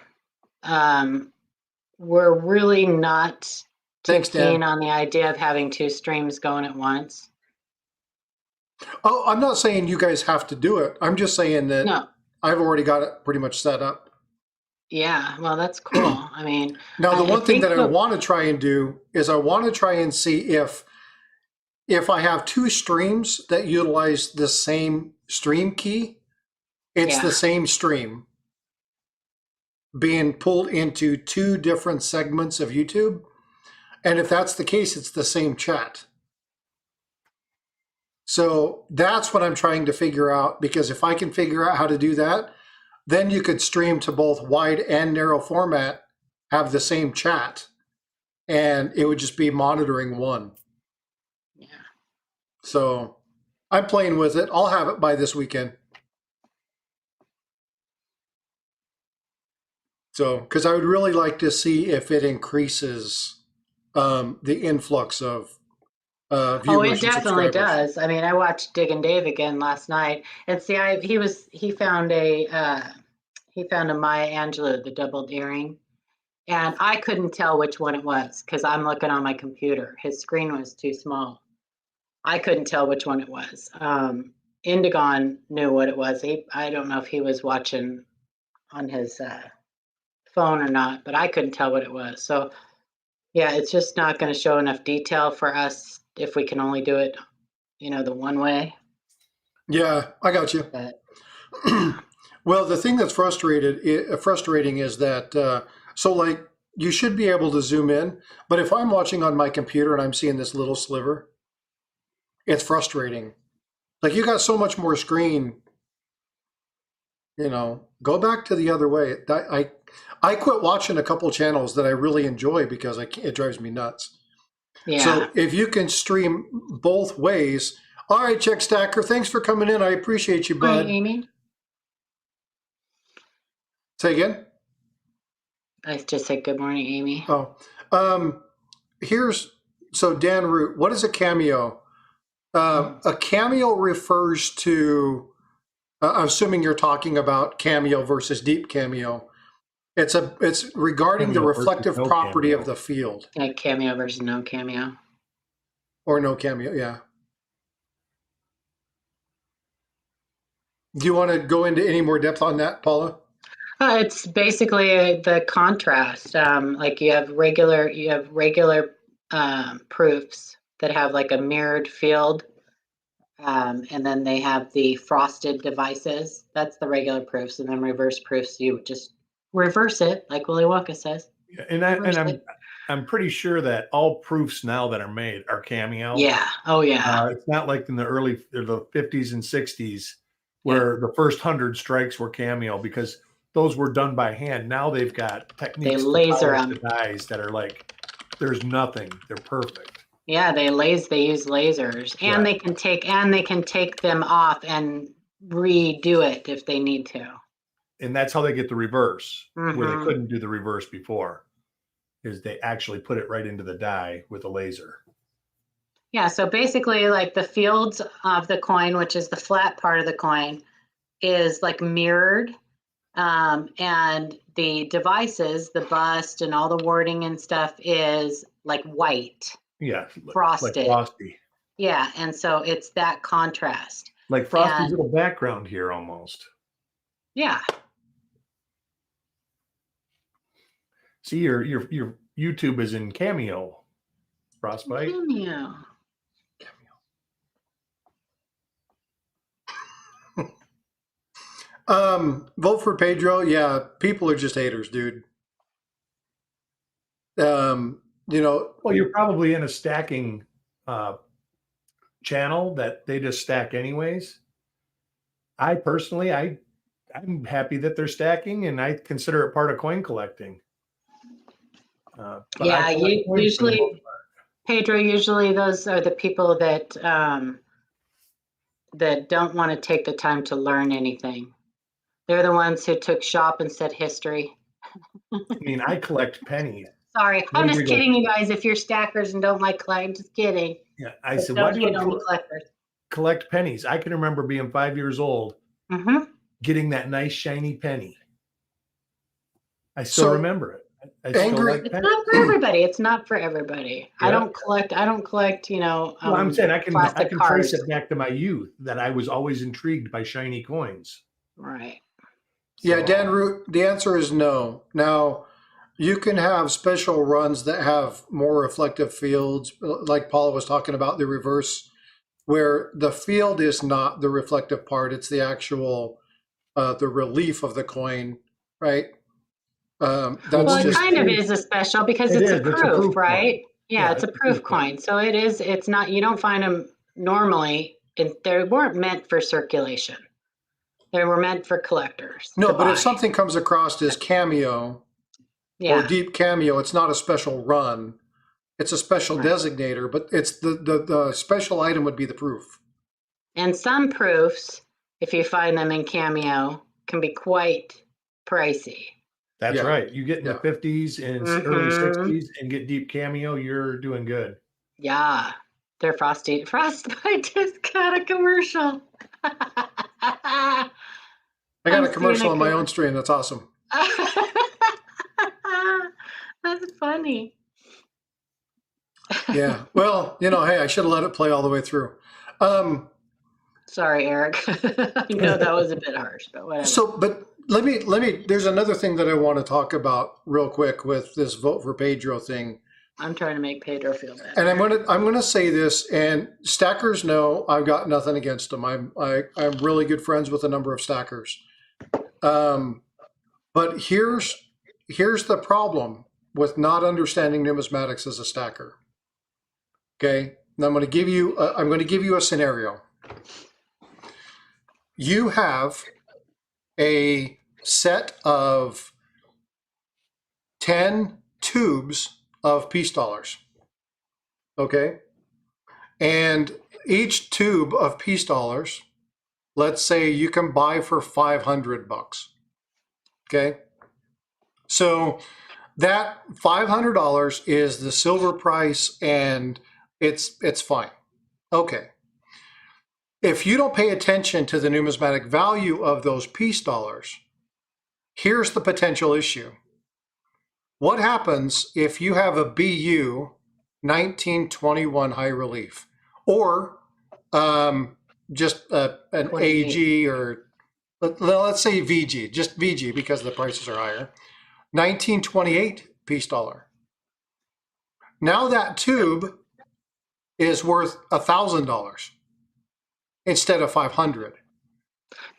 We're really not too keen on the idea of having 2 streams going at once. Oh, I'm not saying you guys have to do it. I'm just saying that I've already got it pretty much set up. Yeah, well, that's cool. I mean, now the one thing that I want to try and do is I want to try and see if I have 2 streams that utilize the same stream key, it's the same stream being pulled into 2 different segments of YouTube. And if that's the case, it's the same chat. So that's what I'm trying to figure out, because if I can figure out how to do that, then you could stream to both wide and narrow format, have the same chat, and it would just be monitoring one. Yeah. So I'm playing with it. I'll have it by this weekend. So, because I would really like to see if it increases the influx of viewers. Oh, it definitely does. I mean, I watched Dig and Dave again last night, and see, he found a Maya Angelou, the doubled earring, and I couldn't tell which one it was because I'm looking on my computer. His screen was too small. I couldn't tell which one it was. Indigon knew what it was. I don't know if he was watching on his phone or not, but I couldn't tell what it was. So yeah, it's just not going to show enough detail for us if we can only do it, the one way. Yeah, I got you. But, well, the thing that's frustrating is that, so like you should be able to zoom in, but if I'm watching on my computer and I'm seeing this little sliver, it's frustrating. Like you got so much more screen, go back to the other way. I quit watching a couple channels that I really enjoy because it drives me nuts. Yeah. So if you can stream both ways, all right, Check Stacker, thanks for coming in. I appreciate you, bud. Hi, Amy. Say again? I just said good morning, Amy. Oh, so Dan Root, what is a cameo? A cameo refers to, I'm assuming you're talking about cameo versus deep cameo. It's regarding the reflective property of the field. Like cameo versus no cameo. Or no cameo, yeah. Do you want to go into any more depth on that, Paula? It's basically the contrast. Like you have regular proofs that have like a mirrored field, and then they have the frosted devices. That's the regular proofs, and then reverse proofs. You just reverse it, like Willy Wonka says. Yeah, I'm pretty sure that all proofs now that are made are cameo. Yeah. Oh yeah. It's not like in the 50s and 60s where the first 100 strikes were cameo, because those were done by hand. Now they've got techniques They laser to them. the dies that are like, there's nothing. They're perfect. Yeah, they use lasers, and they can take them off and redo it if they need to. And that's how they get the reverse, where they Mhm. couldn't do the reverse before, is they actually put it right into the die with a laser. Yeah, so basically like the fields of the coin, which is the flat part of the coin, is like mirrored. And the devices, the bust and all the wording and stuff is like white, Yeah. frosted. Like Frosty. Yeah, and so it's that contrast. Like Frosty's And- little background here almost. Yeah. See, your YouTube is in cameo, Frostbite. Cameo. Vote for Pedro. Yeah, people are just haters, dude. You know, Well, you're probably in a stacking channel that they just stack anyways. I personally, I'm happy that they're stacking, and I consider it part of coin collecting. But Yeah, I collect coins for the usually, most part. Pedro, usually those are the people that that don't want to take the time to learn anything. They're the ones who took shop and said history. I mean, I collect pennies. Sorry, I'm Maybe just we go- kidding, you guys. If you're stackers and don't like collecting, just kidding. Yeah, I But said, why don't do you hate on the collectors. collect pennies? I can remember being 5 years old, Mm-hmm. getting that nice shiny penny. I still So, remember it. I still angry- like It's pennies. not for everybody. It's not for everybody. I Yeah. don't collect, you know, Well, I'm saying I can plastic trace cards. it back to my youth, that I was always intrigued by shiny coins. Right. yeah, So- Dan Root, the answer is no. Now, you can have special runs that have more reflective fields, like Paula was talking about, the reverse, where the field is not the reflective part. It's the actual, the relief of the coin, right? That's Well, it just, kind of is a special because It it's a is. It's a proof, proof right? coin. Yeah, Yeah, it's a proof coin. So it is, it's not, you don't find them normally, and they weren't meant for circulation. They were meant for collectors. no, to but if buy. something comes across as cameo Yeah. or deep cameo, it's not a special run. It's a special Right. designator, but it's the special item would be the proof. And some proofs, if you find them in Cameo, can be quite pricey. That's Yeah. right. You get in Yeah. the 50s and early 60s and get deep cameo, you're doing good. Yeah, they're frosty. Frostbite just got a commercial. I got I'm a commercial seeing on my own stream. That's awesome. That's funny. Yeah. Well, you know, hey, I should have let it play all the way through. Sorry, Eric. I know that was a bit harsh, but whatever. So, but let me, there's another thing that I want to talk about real quick with this vote for Pedro thing. I'm trying to make Pedro feel better. And I'm gonna say this, and stackers know I've got nothing against them. I'm really good friends with a number of stackers. But here's the problem with not understanding numismatics as a stacker. Okay, and I'm going to give you a scenario. You have a set of 10 tubes of peace dollars. Okay, and each tube of peace dollars, let's say you can buy for $500. Okay, so that $500 is the silver price, and it's fine. Okay, if you don't pay attention to the numismatic value of those peace dollars, here's the potential issue. What happens if you have a BU 1921 high relief, or just an 28. AG, or let's say VG, just VG because the prices are higher. 1928 peace dollar. Now that tube is worth $1,000 instead of 500.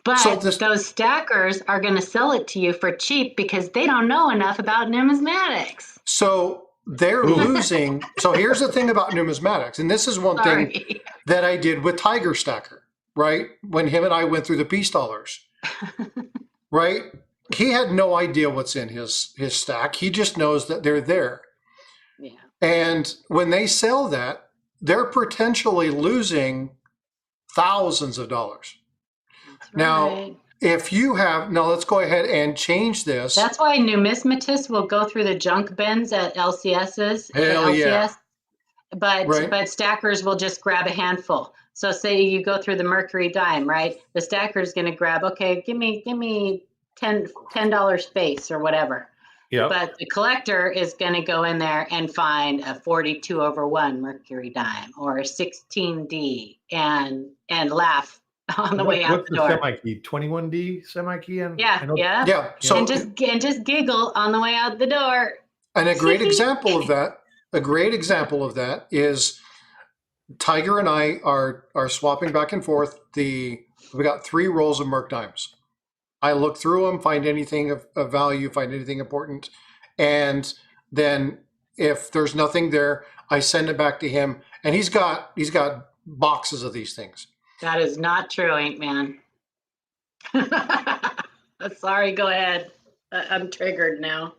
But So this- those stackers are going to sell it to you for cheap because they don't know enough about numismatics. So they're losing. So here's the thing about numismatics, and this is one thing Sorry. that I did with Tiger Stacker, right? When him and I went through the peace dollars, right? He had no idea what's in his stack. He just knows that they're there. Yeah. And when they sell that, they're potentially losing thousands of dollars. That's Now, right. if you have, now let's go ahead and change this. That's why numismatists will go through the junk bins at LCSs. Hell yeah. But stackers will just grab a handful. So say you go through the Mercury dime, right? The stacker's going to grab, okay, give me $10 space or whatever. Yeah. But the collector is going to go in there and find a 42/1 Mercury dime or a 16D and laugh on the way out What's the the door. semi-key? 21D semi-key? Yeah. Yeah. So and just giggle on the way out the door. And a great example of that is Tiger and I are swapping back and forth. We got 3 rolls of Merc dimes. I look through them, find anything of value, find anything important, and then if there's nothing there, I send it back to him, and he's got boxes of these things. That is not true, Ink Man. Sorry, go ahead. I'm triggered now.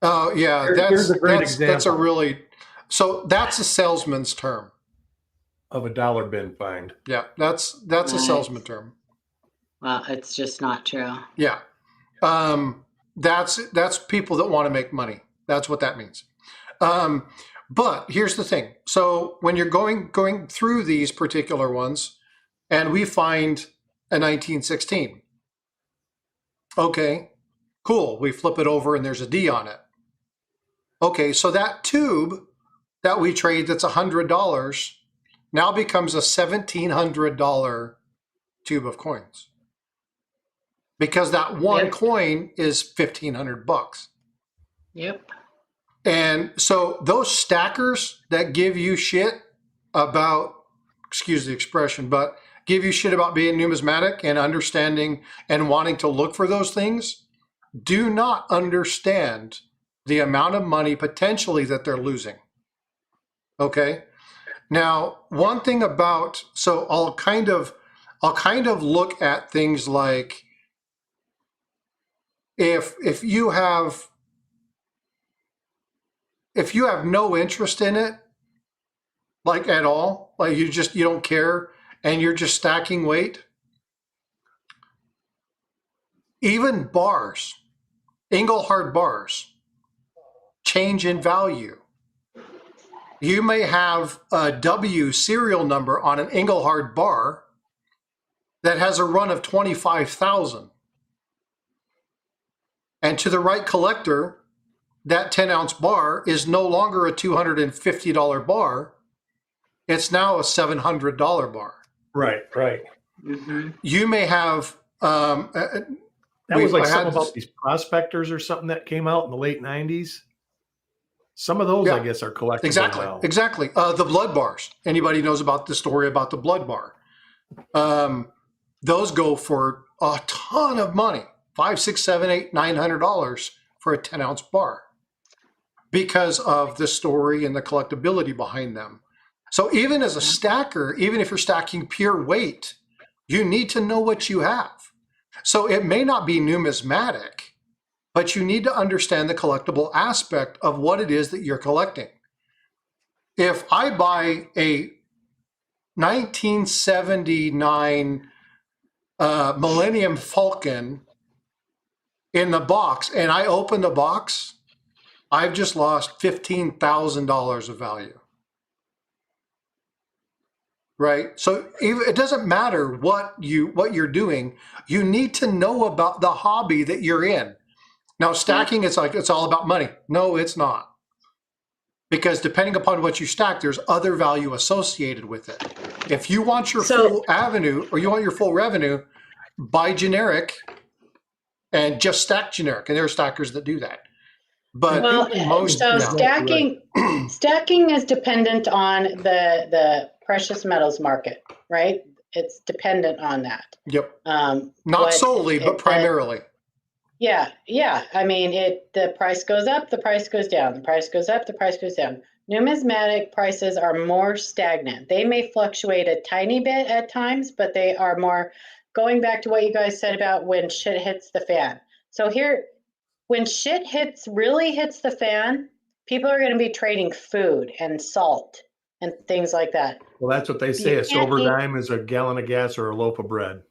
Oh yeah, Here's a great that's a example. really, so that's a salesman's term. Of a dollar bin find. Yeah, that's a Right. salesman term. Well, it's just not true. Yeah. That's people that want to make money. That's what that means. But here's the thing. So when you're going through these particular ones, and we find a 1916. Okay, cool. We flip it over and there's a D on it. Okay, so that tube that we trade that's $100 now becomes a $1,700 tube of coins. Because that one Yep. coin is $1,500. Yep. And so those stackers that give you shit about, excuse the expression, but give you shit about being numismatic and understanding and wanting to look for those things, do not understand the amount of money potentially that they're losing. Okay? Now, one thing about, so I'll kind of look at things like, if you have no interest in it, like at all, like you don't care and you're just stacking weight, even bars, Engelhard bars, change in value. You may have a W serial number on an Engelhard bar that has a run of 25,000. And to the right collector, that 10-ounce bar is no longer a $250 bar. It's now a $700 bar. Right. Mm-hmm. You may have... That was like something about these prospectors or something that came out in the late 90s. Some of those, Yeah. I guess, are collectible now. Exactly. The blood bars. Anybody knows about the story about the blood bar? Those go for a ton of money. $500, $600, $700, $900 for a 10-ounce bar because of the story and the collectability behind them. So even as a stacker, even if you're stacking pure weight, you need to know what you have. So it may not be numismatic, but you need to understand the collectible aspect of what it is that you're collecting. If I buy a 1979 Millennium Falcon in the box and I open the box, I've just lost $15,000 of value. Right? So it doesn't matter what you're doing. You need to know about the hobby that you're in. Now, stacking, it's like it's all about money. No, it's not. because depending upon what you stack, there's other value associated with it. If you want your So- full avenue or you want your full revenue, buy generic and just stack generic. And there are stackers that do that. But Well, most, so yeah. stacking is dependent on the precious metals market, right? It's dependent on that. Yep. Not Not solely, but primarily. Yeah. I mean, the price goes up, the price goes down, the price goes up, the price goes down. Numismatic prices are more stagnant. They may fluctuate a tiny bit at times, but they are more, going back to what you guys said about when shit hits the fan. So here, when shit really hits the fan, people are going to be trading food and salt and things like that. Well, that's what they say. A silver dime is a gallon of gas or a loaf of bread.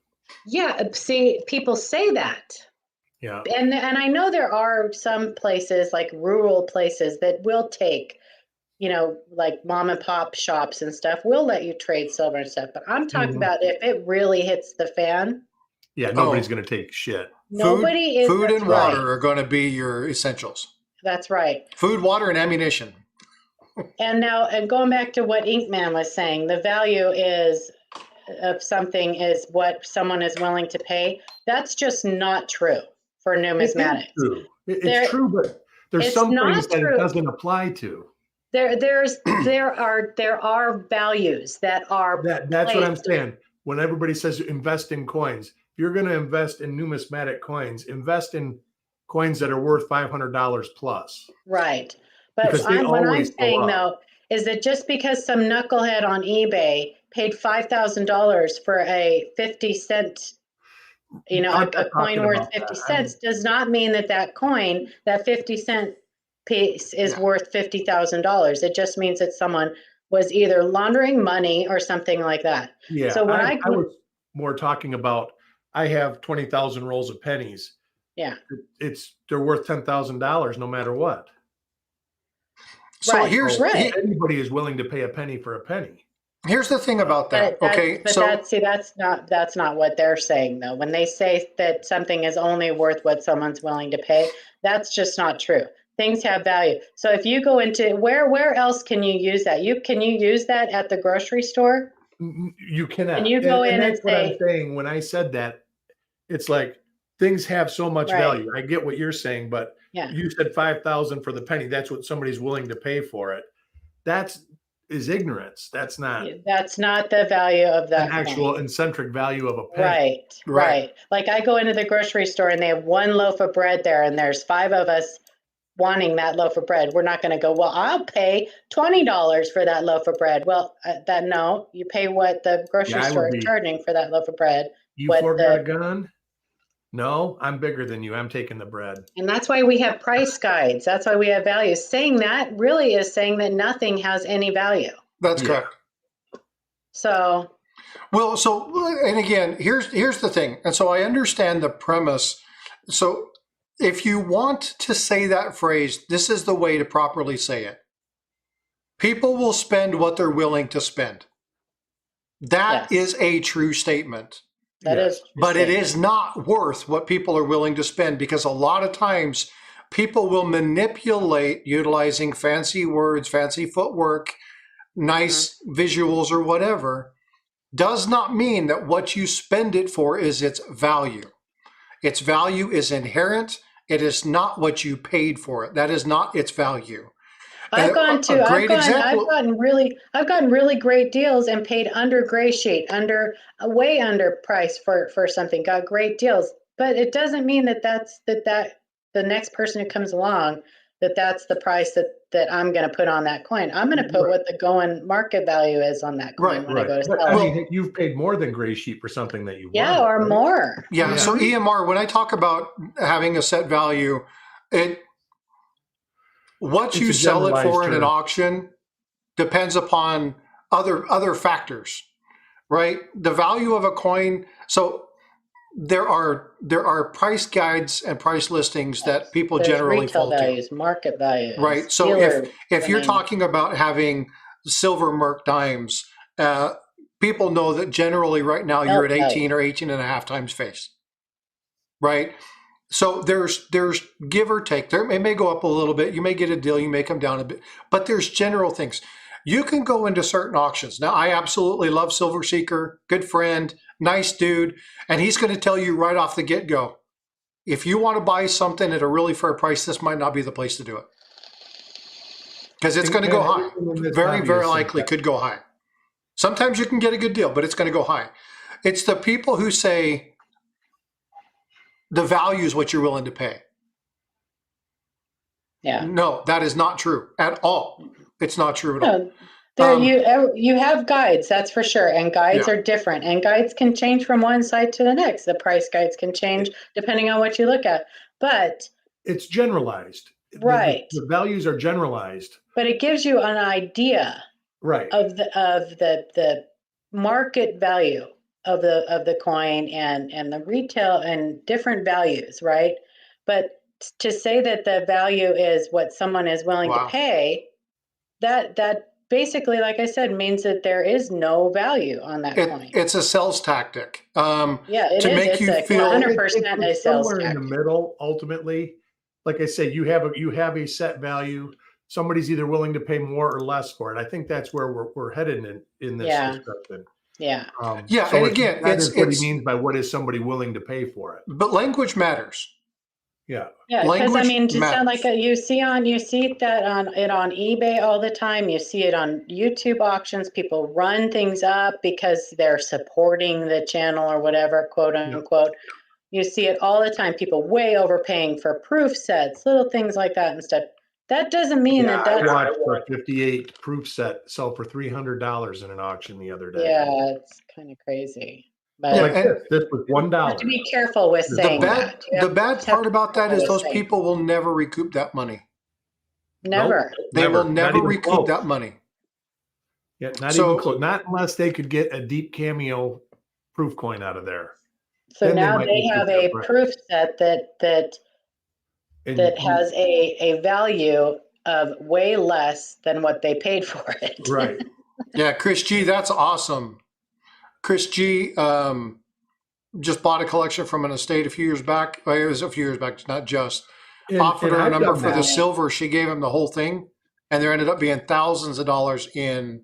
Yeah, see, people say that. Yeah. And I know there are some places, like rural places, that will take, like mom and pop shops and stuff will let you trade silver and stuff. But I'm talking about if it really hits the fan. Yeah, nobody's going to take shit. Food and water are going to be your essentials. That's right. Food, water, and ammunition. And going back to what Inkman was saying, the value of something is what someone is willing to pay. That's just not true for numismatics. It's true, but there's some things that it doesn't apply to. There are values that are. That's what I'm saying. When everybody says invest in coins, if you're going to invest in numismatic coins, invest in coins that are worth $500 plus. Right. But what I'm saying, though, is that just because some knucklehead on eBay paid $5,000 for a 50-cent, a coin worth 50 cents, does not mean that coin, that 50-cent piece is worth $50,000. It just means that someone was either laundering money or something like that. Yeah. So when I was more talking about, I have 20,000 rolls of pennies. Yeah. They're worth $10,000 no matter what. So anybody is willing to pay a penny for a penny. Here's the thing about that. That's not what they're saying, though. When they say that something is only worth what someone's willing to pay, that's just not true. Things have value. So if you go into where else can you use that? Can you use that at the grocery store? You cannot. And you go in and that's what I'm saying. When I said that, it's like things have so much value. I get what you're saying, but you said 5,000 for the penny. That's what somebody's willing to pay for it. That is ignorance. That's not the value of that. An actual eccentric value of a penny. Right. Like I go into the grocery store and they have one loaf of bread there, and there's 5 of us wanting that loaf of bread. We're not going to go, well, I'll pay $20 for that loaf of bread. Well, no, you pay what the grocery store is charging for that loaf of bread. You got a gun? No, I'm bigger than you. I'm taking the bread. And that's why we have price guides. That's why we have values. Saying that really is saying that nothing has any value. That's correct. So. Well, and again, here's the thing. And so I understand the premise. So if you want to say that phrase, this is the way to properly say it. People will spend what they're willing to spend. That is a true statement. That is. But it is not worth what people are willing to spend, because a lot of times people will manipulate utilizing fancy words, fancy footwork, nice visuals or whatever. Does not mean that what you spend it for is its value. Its value is inherent. It is not what you paid for it. That is not its value. I've gotten really great deals and paid under gray sheet, way under price for something. Got great deals, but it doesn't mean that the next person who comes along that's the price that I'm going to put on that coin. I'm going to put what the going market value is on that coin when I go to sell. I mean, you've paid more than gray sheet for something that you or more. Yeah. So EMR, when I talk about having a set value, what you sell it for in an auction depends upon other factors, right? The value of a coin. So there are price guides and price listings that people generally retail fall values, to. market values, right? So if you're talking about having silver merc dimes, people know that generally right now you're at 18 or 18 and a half times face, right? So there's give or take. There it may go up a little bit. You may get a deal. You may come down a bit, but there's general things. You can go into certain auctions. Now, I absolutely love Silver Seeker, good friend, nice dude, and he's going to tell you right off the get-go, if you want to buy something at a really fair price, this might not be the place to do it. Because it's going to go high. Very, very likely could go high. Sometimes you can get a good deal, but it's going to go high. It's the people who say the value is what you're willing to pay. Yeah. No, that is not true at all. It's not true at all. No, you have guides, that's for sure, and guides are different, and guides can change from one site to the next. The price guides can change depending on what you look at, but it's generalized. Right. The values are generalized, but it gives you an idea, right, of the market value of the coin and the retail and different values, right? But to say that the value is what someone is willing to pay, that basically, like I said, means that there is no value on that coin. It's a sales tactic. Yeah, it to is. make It's you like feel 100% a sales somewhere tactic. in the middle. Ultimately, like I say, you have a set value. Somebody's either willing to pay more or less for it. I think that's where we're headed in this discussion. Yeah. So and again, it's what he means by what is somebody willing to pay for it. But language matters. Yeah. Yeah, because I mean, to sound like you see that on eBay all the time. You see it on YouTube auctions. People run things up because they're supporting the channel or whatever, quote unquote. You see it all the time. People way overpaying for proof sets, little things like that and stuff. That doesn't mean that's. I watched a 58 proof set sell for $300 in an auction the other day. Yeah, it's kind of crazy. But like this was $1. You have to be careful with saying that. The bad part about that is those people will never recoup that money. Never. Nope, they will never recoup that money. Yeah, not even close. Not unless they could get a deep cameo proof coin out of there. So then now they have a proof set that has a value of way less than what they paid for it. Right. Yeah, Chris G, that's awesome. Chris G just bought a collection from an estate a few years back. Well, it was a few years back, not just. Offered her a number for the silver. She gave him the whole thing, and there ended up being thousands of dollars in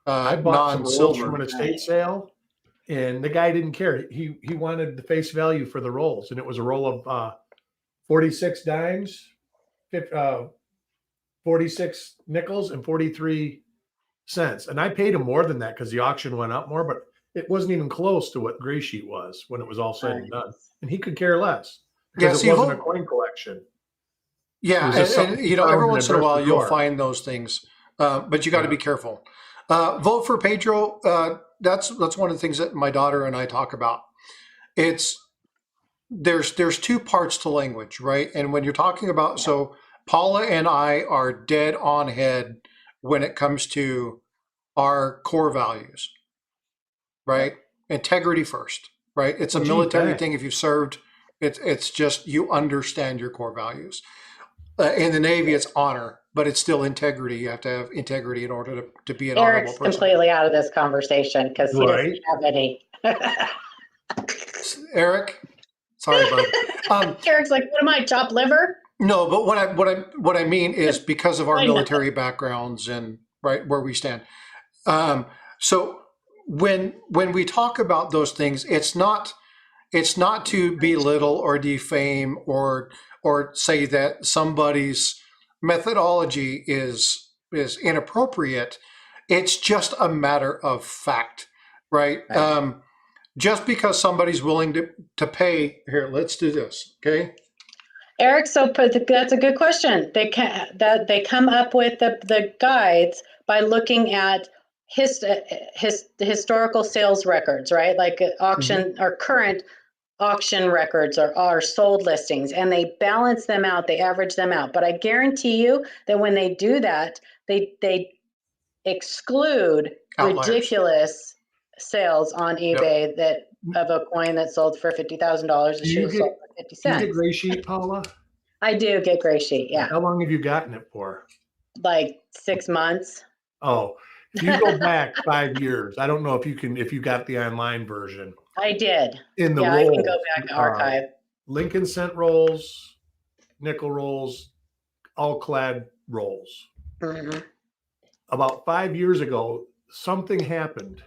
I bought some rolls non-silver. from an estate sale, and the guy didn't care. He wanted the face value for the rolls, and it was a roll of 46 dimes, 46 nickels, and 43 cents. And I paid him more than that because the auction went up more, but it wasn't even close to what Gray Sheet was when it was all said and done. And he could care less because it wasn't a coin collection. Yeah, and you know, every once in a while you'll find those things, but you got to be careful. Vote for Pedro. That's one of the things that my daughter and I talk about. There's two parts to language, right? And when you're talking about, so Paula and I are dead on head when it comes to our core values, right? Integrity first, right? It's a military thing. If you've served, it's just you understand your core values. In the Navy, it's honor, but it's still integrity. You have to have integrity in order to be an honorable person. Eric's completely out of this conversation because he doesn't have any. Eric, sorry, bud. Eric's like, what am I, chopped liver? No, but what I mean is because of our military backgrounds and right where we stand. So when we talk about those things, it's not to belittle or defame or say that somebody's methodology is inappropriate. It's just a matter of fact, right? Just because somebody's willing to pay, here, let's do this, okay? Eric, that's a good question. They come up with the guides by looking at historical sales records, right? Like auction or current auction records or sold listings, and they balance them out, they average them out. But I guarantee you that when they do that, they exclude ridiculous sales on eBay that of a coin that sold for $50,000 and should have sold for 50 cents. Do you get Gray Sheet, Paula? I do get Gray Sheet, yeah. How long have you gotten it for? Like 6 months. Oh, if you go back 5 years, I don't know if you got the online version. I did. In the I can go back and archive. Lincoln cent rolls, nickel rolls, all clad rolls. Mhm. About 5 years ago, something happened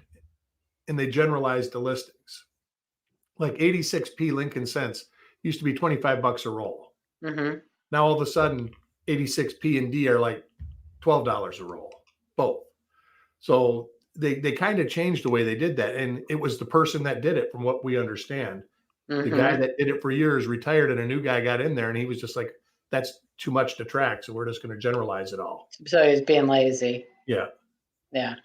and they generalized the listings. Like 86p Lincoln cents used to be 25 bucks a roll. Mhm. Now all of a sudden 86p and D are like $12 a roll, both. So they kind of changed the way they did that. And it was the person that did it, from what we understand. The guy Mhm. that did it for years retired, and a new guy got in there, and he was just like, that's too much to track. So we're just going to generalize it all. So he's being lazy. Yeah. Yeah.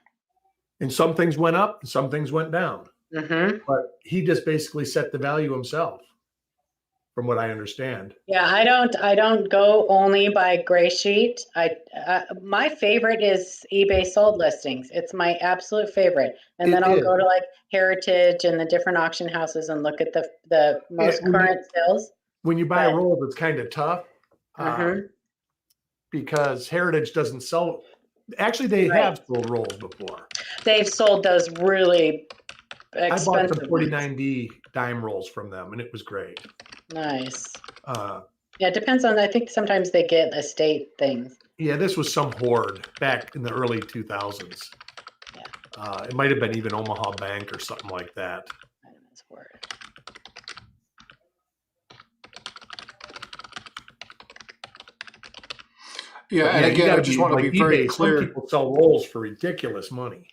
And some things went up and some things went down. Mhm. But he just basically set the value himself, from what I understand. Yeah, I don't go only by gray sheet. My favorite is eBay sold listings. It's my absolute favorite. And then It I'll is. go to like Heritage and the different auction houses and look at the most Yeah, current sales. when you buy But- rolls, it's kind of tough Mhm. because Heritage doesn't sell. Actually, they Right. have sold rolls before. They've sold those really I bought expensive some ones. 49D dime rolls from them, and it was great. Nice. Uh, Yeah, it depends on, I think sometimes they get estate things. yeah, this was some hoard back in the early 2000s. Yeah. It might have been even Omaha Bank or something like that. That's word. Yeah, But and you again, I gotta just want to like be very eBay, clear. Some people sell rolls for ridiculous money.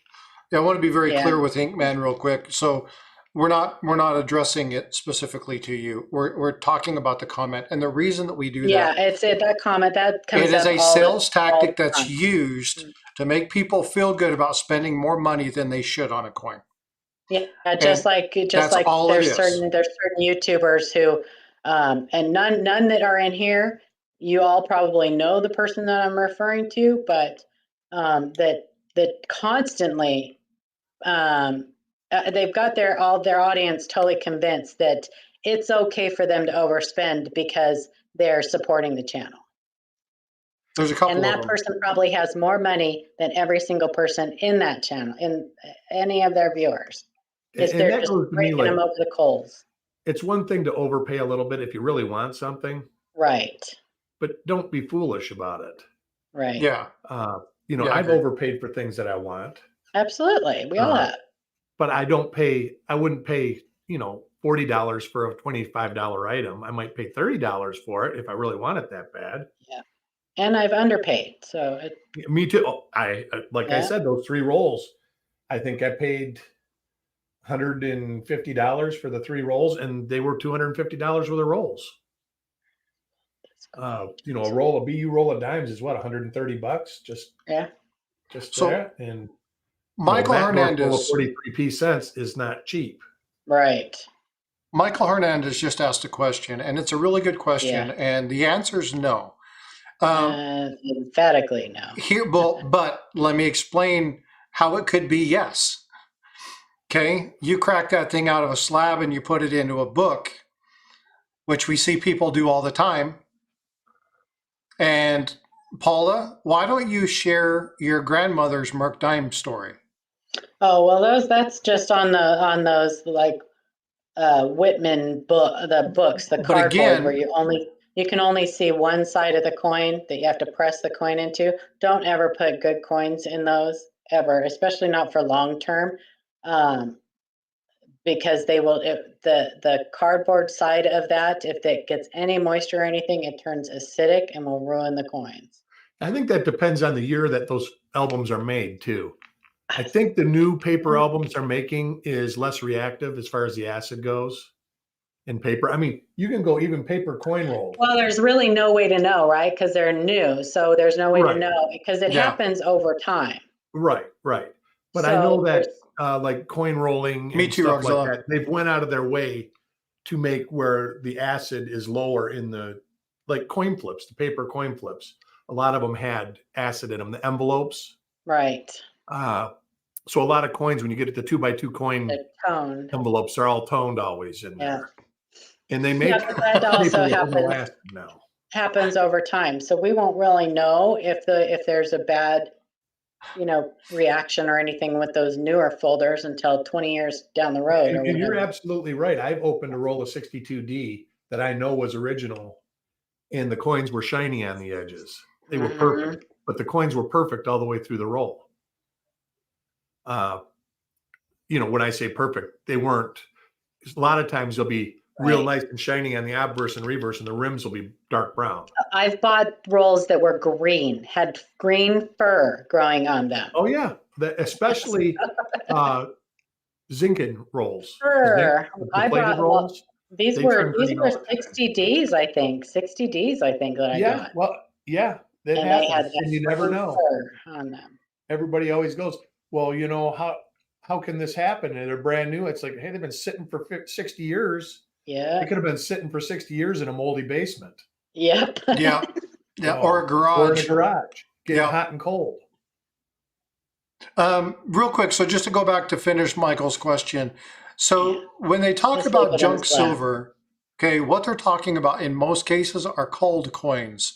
Yeah, I want to be very Yeah. clear with Inkman real quick. So we're not addressing it specifically to you. We're talking about the comment, and the reason that we do Yeah, that, that comment that comes it is up a all sales all tactic the that's time. used to make people feel good about spending more money than they should on a coin. Yeah, just like that's all it there's is. certain YouTubers who and none that are in here. You all probably know the person that I'm referring to, but that constantly they've got their audience totally convinced that it's okay for them to overspend because they're supporting the channel. There's a couple And of that them. person probably has more money than every single person in that channel, in any of their viewers. Because And they're that just goes to me breaking like, them over the coals. it's one thing to overpay a little bit if you really want something, Right, but don't be foolish about it. right. Yeah. Yeah, I I've agree. overpaid for things that I want, Absolutely. We all have. but I wouldn't pay, $40 for a $25 item. I might pay $30 for it if I really want it that bad. Yeah. And I've underpaid. So Me too. Oh, I Yeah. said, those 3 rolls, I think I paid $150 for the 3 rolls, and they were $250 worth of rolls. A roll of BU roll of dimes is what, $130? Just So, that. And Michael that North roll of Hernandez. 43p cents is not cheap. right. Michael Hernandez just asked a question, and it's a really good question, Yeah. and the answer is no. Emphatically no. But let me explain how it could be yes. Okay, you crack that thing out of a slab and you put it into a book, which we see people do all the time. And Paula, why don't you share your grandmother's Merc Dime story? Oh well, that's just on those like Whitman books, the But cardboard again, where you can only see one side of the coin that you have to press the coin into. Don't ever put good coins in those ever, especially not for long term, because they will. The cardboard side of that, if it gets any moisture or anything, it turns acidic and will ruin the coins. I think that depends on the year that those albums are made too. I think the new paper albums they're making is less reactive as far as the acid goes in paper. I mean, you can go even paper coin roll. Well, there's really no way to know, right? Because they're new, so there's no way to Right. know because it Yeah. happens over time. Right. But So I know that there's- like coin rolling Me and too, stuff Roxella. like that, they've went out of their way to make where the acid is lower in the like coin flips, the paper coin flips. A lot of them had acid in them, the envelopes. right. So a lot of coins, when you get at the 2x2 coin The tone. envelopes, they're all toned always in there. Yeah. And they make Yeah, but that also paper with no acid now. happens over time. So we won't really know if there's a bad, reaction or anything with those newer folders until 20 years down the road or And you're whatever. absolutely right. I've opened a roll of 62D that I know was original, and the coins were shiny on the edges. They were perfect, but the coins were perfect all the way through the roll. When I say perfect, they weren't. A lot of times they'll be real nice and shiny on the obverse and reverse, and the rims will be dark brown. I've bought rolls that were green, had green fur growing on them. Oh yeah, especially Zinken rolls. Sure. I brought rolls. These were 60Ds, I think. 60Ds, I think that I got. Well, yeah, that and happens, they had and you never know. On them. Everybody always goes, well, how can this happen? And they're brand new. It's like, hey, they've been sitting for 60 years. Yeah. They could have been sitting for 60 years in a moldy basement. Yep. Yeah. Yeah. Or a garage. Or in a garage. Getting hot and cold. Real quick, so just to go back to finish Michael's question. So when they talk about junk silver, okay, what they're talking about in most cases are cold coins.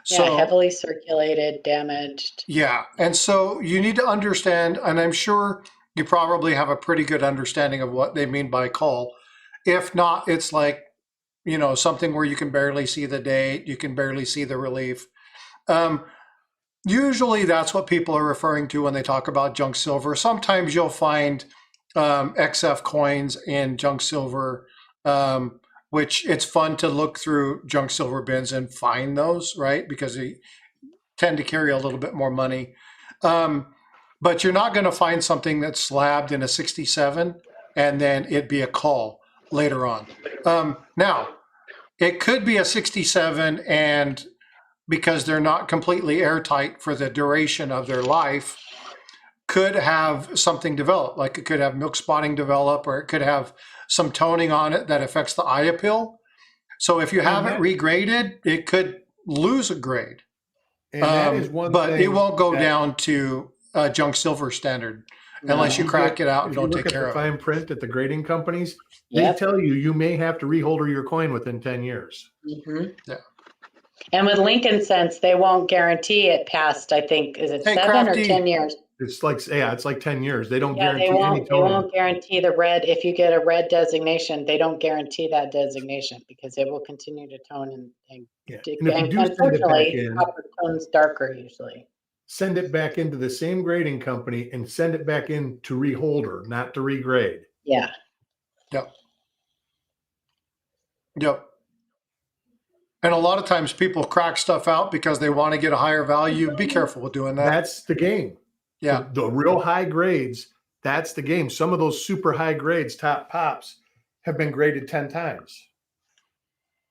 So, heavily circulated, damaged. Yeah. And so you need to understand, and I'm sure you probably have a pretty good understanding of what they mean by coal. If not, it's like, something where you can barely see the date, you can barely see the relief. Usually that's what people are referring to when they talk about junk silver. Sometimes you'll find XF coins in junk silver, which it's fun to look through junk silver bins and find those, right? Because they tend to carry a little bit more money. But you're not going to find something that's slabbed in a 67 and then it'd be a call later on. Now, it could be a 67 and because they're not completely airtight for the duration of their life, could have something develop. Like it could have milk spotting develop, or it could have some toning on it that affects the eye appeal. So if you have it regraded, it could lose a grade. And that is one but thing it won't go down to junk silver standard unless you crack it out and don't take care of it. Fine print at the grading companies, they tell you may have to reholder your coin within 10 years. Yeah. And with Lincoln Cents, they won't guarantee it past, I think, is it 7 or 10 years? It's like 10 years. They don't guarantee any toning. They won't guarantee the red. If you get a red designation, they don't guarantee that designation because it will continue to tone and unfortunately, copper tones darker usually. Send it back into the same grading company and send it back in to reholder, not to regrade. Yeah. Yep. And a lot of times people crack stuff out because they want to get a higher value. Be careful with doing that. That's the game. Yeah. The real high grades, that's the game. Some of those super high grades, top pops, have been graded 10 times.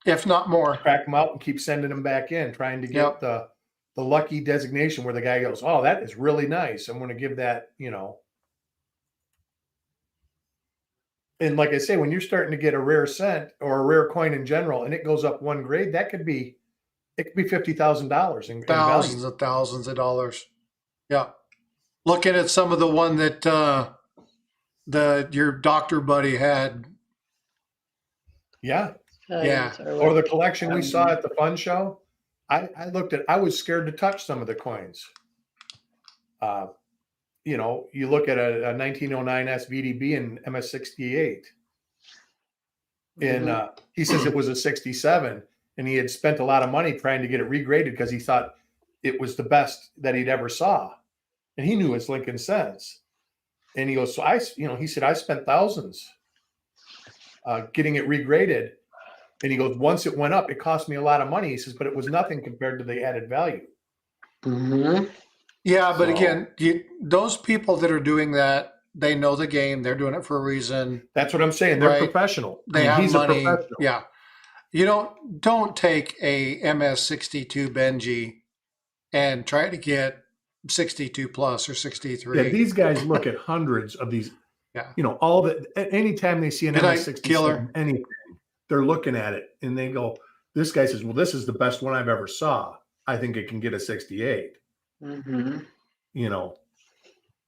If not more. Crack them out and keep sending them back in, trying to get the lucky designation where the guy goes, oh, that is really nice. I'm going to give that, And like I say, when you're starting to get a rare cent or a rare coin in general, and it goes up one grade, it could be $50,000 in thousands of thousands of dollars. Yeah. Looking at some of the one that your doctor buddy had. Yeah. Yeah. Or the collection we saw at the fun show. I was scared to touch some of the coins. You look at a 1909 SVDB and MS68. And he says it was a 67 and he had spent a lot of money trying to get it regraded because he thought it was the best that he'd ever saw. And he knew it's Lincoln Cents. And he goes, so he said, I spent thousands getting it regraded. And he goes, once it went up, it cost me a lot of money. He says, but it was nothing compared to the added value. Mm-hmm. Yeah, but again, those people that are doing that, they know the game. They're doing it for a reason. That's what I'm saying. They're professional. They have money. Yeah. You don't take a MS62 Benji and try to get 62 plus or 63. Yeah, these guys look at hundreds of these. Yeah. All that. Anytime they see an MS67, anything, they're looking at it and they go, this guy says, well, this is the best one I've ever saw. I think it can get a 68. Mm-hmm.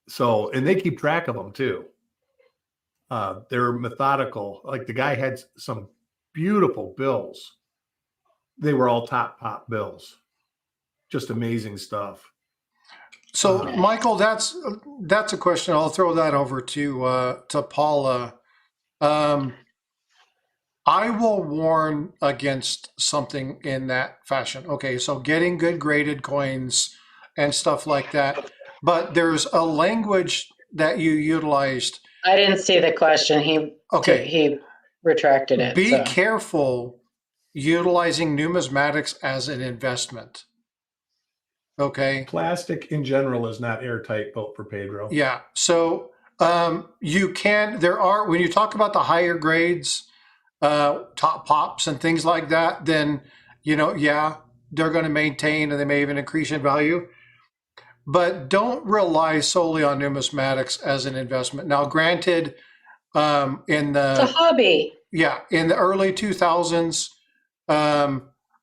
So, and they keep track of them too. They're methodical. Like the guy had some beautiful bills. They were all top pop bills. Just amazing stuff. So, Michael, that's a question. I'll throw that over to Paula. I I will warn against something in that fashion. Okay, so getting good graded coins and stuff like that. But there's a language that you utilized. I didn't see the question. He retracted it. Be So. careful utilizing numismatics as an investment. Okay. Plastic in general is not airtight, built for Pedro. Yeah. So you can, when you talk about the higher grades, top pops and things like that, then, yeah, they're going to maintain and they may even increase in value. But don't rely solely on numismatics as an investment. Now, granted, it's a hobby. Yeah, in the early 2000s.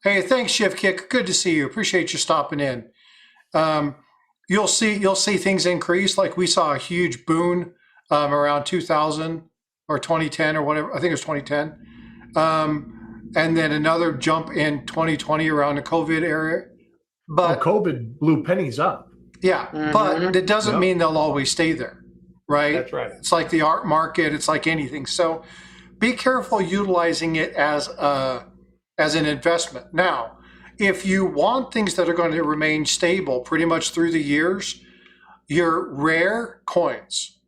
Hey, thanks, Shift Kick. Good to see you. Appreciate you stopping in. You'll see things increase. Like we saw a huge boon around 2000 or 2010 or whatever. I think it was 2010. And then another jump in 2020 around the COVID era. But COVID blew pennies up. Yeah, but it doesn't mean they'll always stay there, right? That's right. It's like the art market. It's like anything. So be careful utilizing it as an investment. Now, if you want things that are going to remain stable pretty much through the years, your rare coins,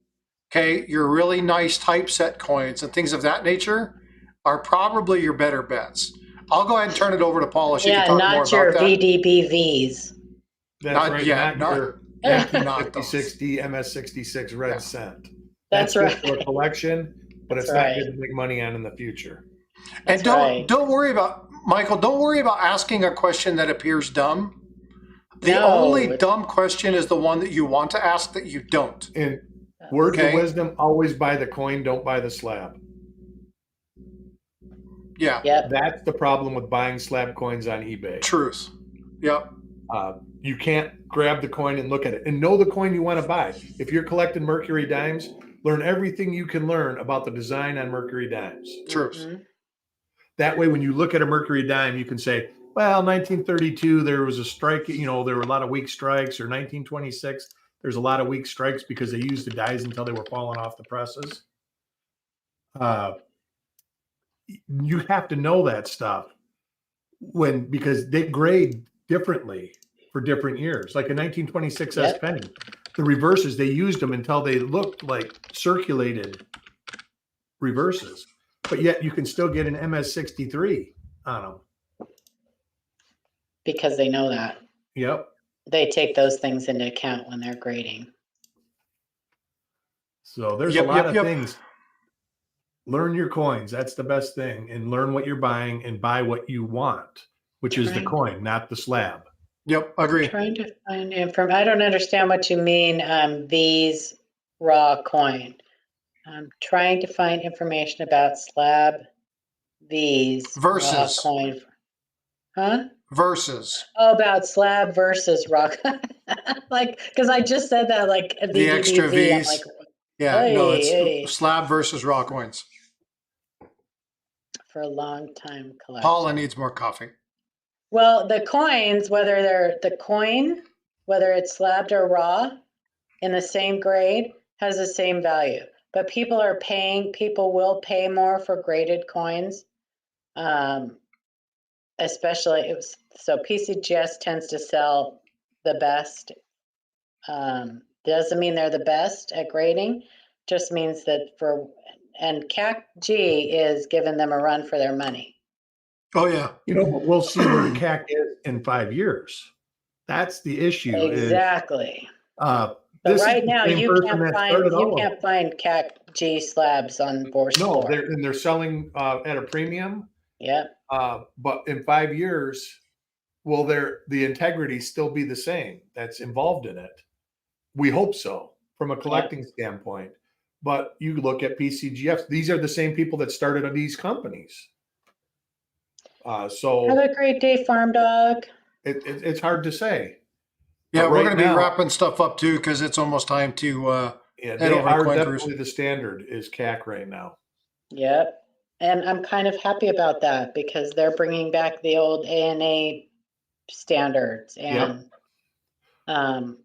okay, your really nice typeset coins and things of that nature are probably your better bets. I'll go ahead and turn it over to Paula. She can talk more about that. Not your VDBVs. That's not right. yet. Not your not 5060 MS66 red cent. That's right. For a collection, but it's not good to make money on in the future. And don't worry about, Michael, don't worry about asking a question that appears dumb. The only dumb question is the one that you want to ask that you don't. And words of wisdom, always buy the coin, don't buy the slab. Yeah. Yep. That's the problem with buying slab coins on eBay. Truth. Yep. You can't grab the coin and look at it and know the coin you want to buy. If you're collecting Mercury dimes, learn everything you can learn about the design on Mercury dimes. Truth. That way, when you look at a Mercury dime, you can say, well, 1932, there was a strike, there were a lot of weak strikes, or 1926, there's a lot of weak strikes because they used the dies until they were falling off the presses. You have to know that stuff because they grade differently for different years. Like a 1926 S penny, the reverses, they used them until they looked like circulated reverses, but yet you can still get an MS63 on them. Because they know that. Yep. They take those things into account when they're grading. So there's a lot of things. Learn your coins. That's the best thing. And learn what you're buying and buy what you want, which is the coin, not the slab. Yep, agree. Trying to find information. I don't understand what you mean, these raw coin. I'm trying to find information about slab these versus raw coin. Huh? Versus. Oh, about slab versus rock. Like, because I just said that, like the extra V's. Like, no, it's slab versus raw coins. For a long time collection. Paula needs more coffee. Well, the coins, whether they're the coin, whether it's slabbed or raw, in the same grade, has the same value. But people will pay more for graded coins. Especially, so PCGS tends to sell the best. Doesn't mean they're the best at grading, just means that and CAC-G is giving them a run for their money. Oh yeah. But we'll see where CAC is in 5 years. That's the issue. Exactly. But right now you can't find CAC-G slabs on Bourse. No, they're selling at a premium. Yeah. But in 5 years, will the integrity still be the same that's involved in it? We hope so from a collecting standpoint. But you look at PCGFs, these are the same people that started on these companies. So have a great day, Farm Dog. It's hard to say. Yeah, we're going to be wrapping stuff up too because it's almost time to head over to definitely the standard is CAC right now. Yep. And I'm kind of happy about that because they're bringing back the old ANA standards, and I'm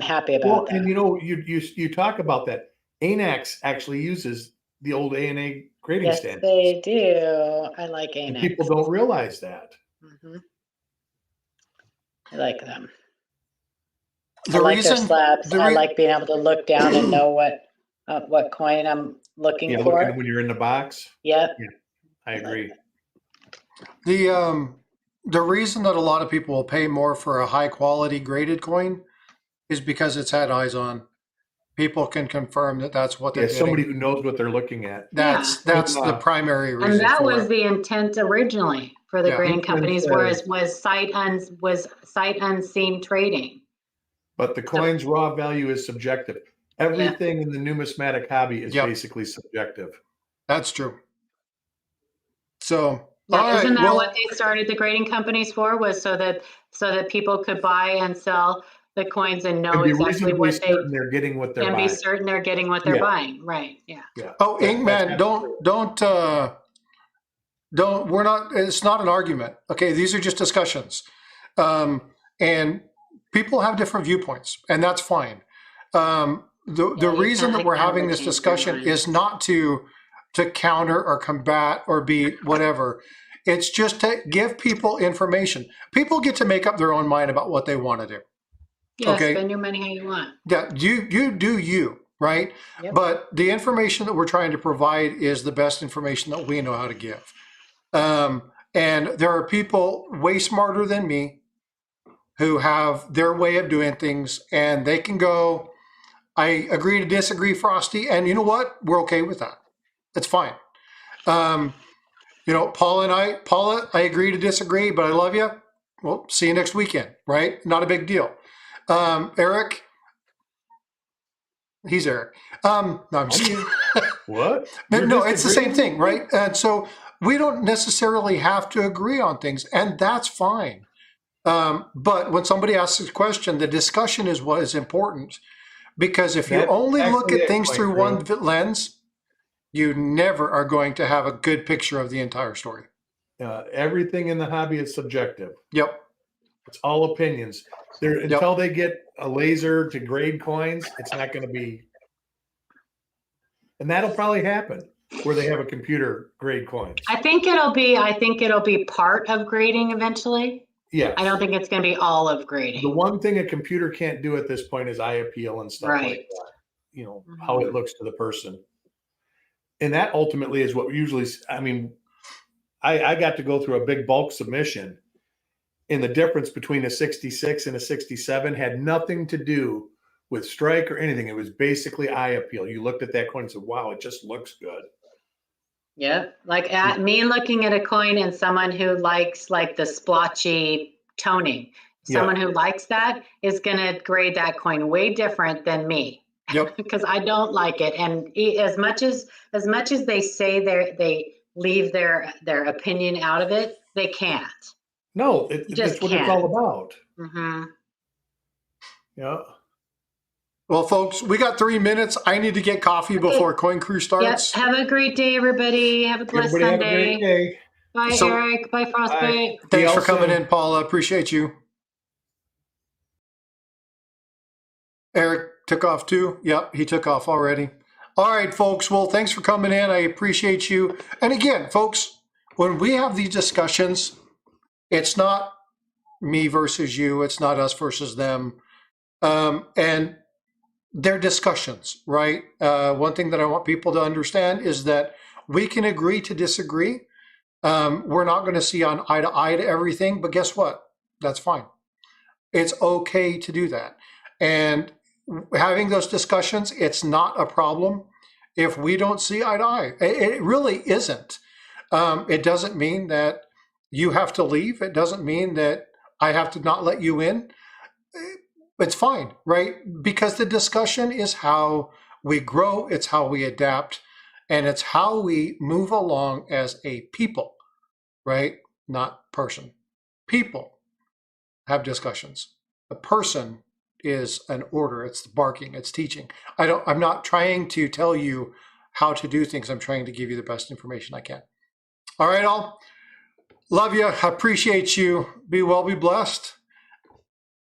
happy about that. And you talk about that. ANAX actually uses the old A&A grading Yes, standards. they do. I like And ANX. people don't realize that. I like them. The I like their reason, slabs. the I re- like being able to look down and know what coin I'm looking Yeah, for. looking when you're in the box. Yep. Yeah, I agree. the reason that a lot of people will pay more for a high quality graded coin is because it's had eyes on. People can confirm that that's what they're Yeah, somebody getting. who knows what they're looking at. That's the primary reason. And that for was it. the intent originally for the Yeah. grading companies, Intent, was sight unseen trading. But the coin's raw value is subjective. Everything in the numismatic hobby is basically subjective. That's true. So, Yeah, all isn't right, that what they started the grading companies for? Was so that people could buy and sell the coins and know exactly what they're getting what they're buying. be certain they're getting what they're buying. Right. Yeah. Yeah. Oh, Inkman, don't. We're not. It's not an argument. Okay, these are just discussions, and people have different viewpoints, and that's fine. The reason that we're having this discussion is not to counter or combat or be whatever. It's just to give people information. People get to make up their own mind about what they want to do. Yeah, okay? Spend your money how you want. Yeah, you do you, right? Yep. But the information that we're trying to provide is the best information that we know how to give. And there are people way smarter than me who have their way of doing things, and they can go, I agree to disagree, Frosty, and you know what? We're okay with that. It's fine. Paula, I agree to disagree, but I love you. Well, see you next weekend, right? Not a big deal. Eric, he's Eric. No, I'm just kidding. What? No, it's the same thing, right? And so we don't necessarily have to agree on things, and that's fine. But when somebody asks a question, the discussion is what is important, because if you only look at things through one lens, you never are going to have a good picture of the entire story. Everything in the hobby is subjective. Yep. It's all opinions. Until they get a laser to grade coins, it's not going to be. And that'll probably happen where they have a computer grade coins. I think it'll be part of grading eventually. Yeah. I don't think it's going to be all of grading. The one thing a computer can't do at this point is eye appeal and stuff like that. You know, how it looks to the person. And that ultimately is what usually, I mean, I got to go through a big bulk submission, and the difference between a 66 and a 67 had nothing to do with strike or anything. It was basically eye appeal. You looked at that coin and said, wow, it just looks good. Yeah. Like me looking at a coin and someone who likes like the splotchy toning, someone who likes that is going to grade that coin way different than me. Yep. Because I don't like it. And as much as they say they leave their opinion out of it, they can't. No, that's what it's all about. Mm-hmm. Yeah. Well, folks, we got 3 minutes. I need to get coffee before Coin Crew starts. Yep. Have a great day, everybody. Have a blessed Sunday. Have a great day. Bye, Eric. Bye, Frostbyte. Thanks for coming in, Paula. Appreciate you. Eric took off too. Yep, he took off already. All right, folks. Well, thanks for coming in. I appreciate you. And again, folks, when we have these discussions, it's not me versus you. It's not us versus them. And they're discussions, right? One thing that I want people to understand is that we can agree to disagree. We're not going to see on eye to everything, but guess what? That's fine. It's okay to do that. And having those discussions, it's not a problem if we don't see eye to eye. It really isn't. It doesn't mean that you have to leave. It doesn't mean that I have to not let you in. It's fine, right? Because the discussion is how we grow, it's how we adapt, and it's how we move along as a people, right? Not person. People have discussions. A person is an order. It's barking, it's teaching. I'm not trying to tell you how to do things. I'm trying to give you the best information I can. All right, all. Love you. Appreciate you. Be well, be blessed.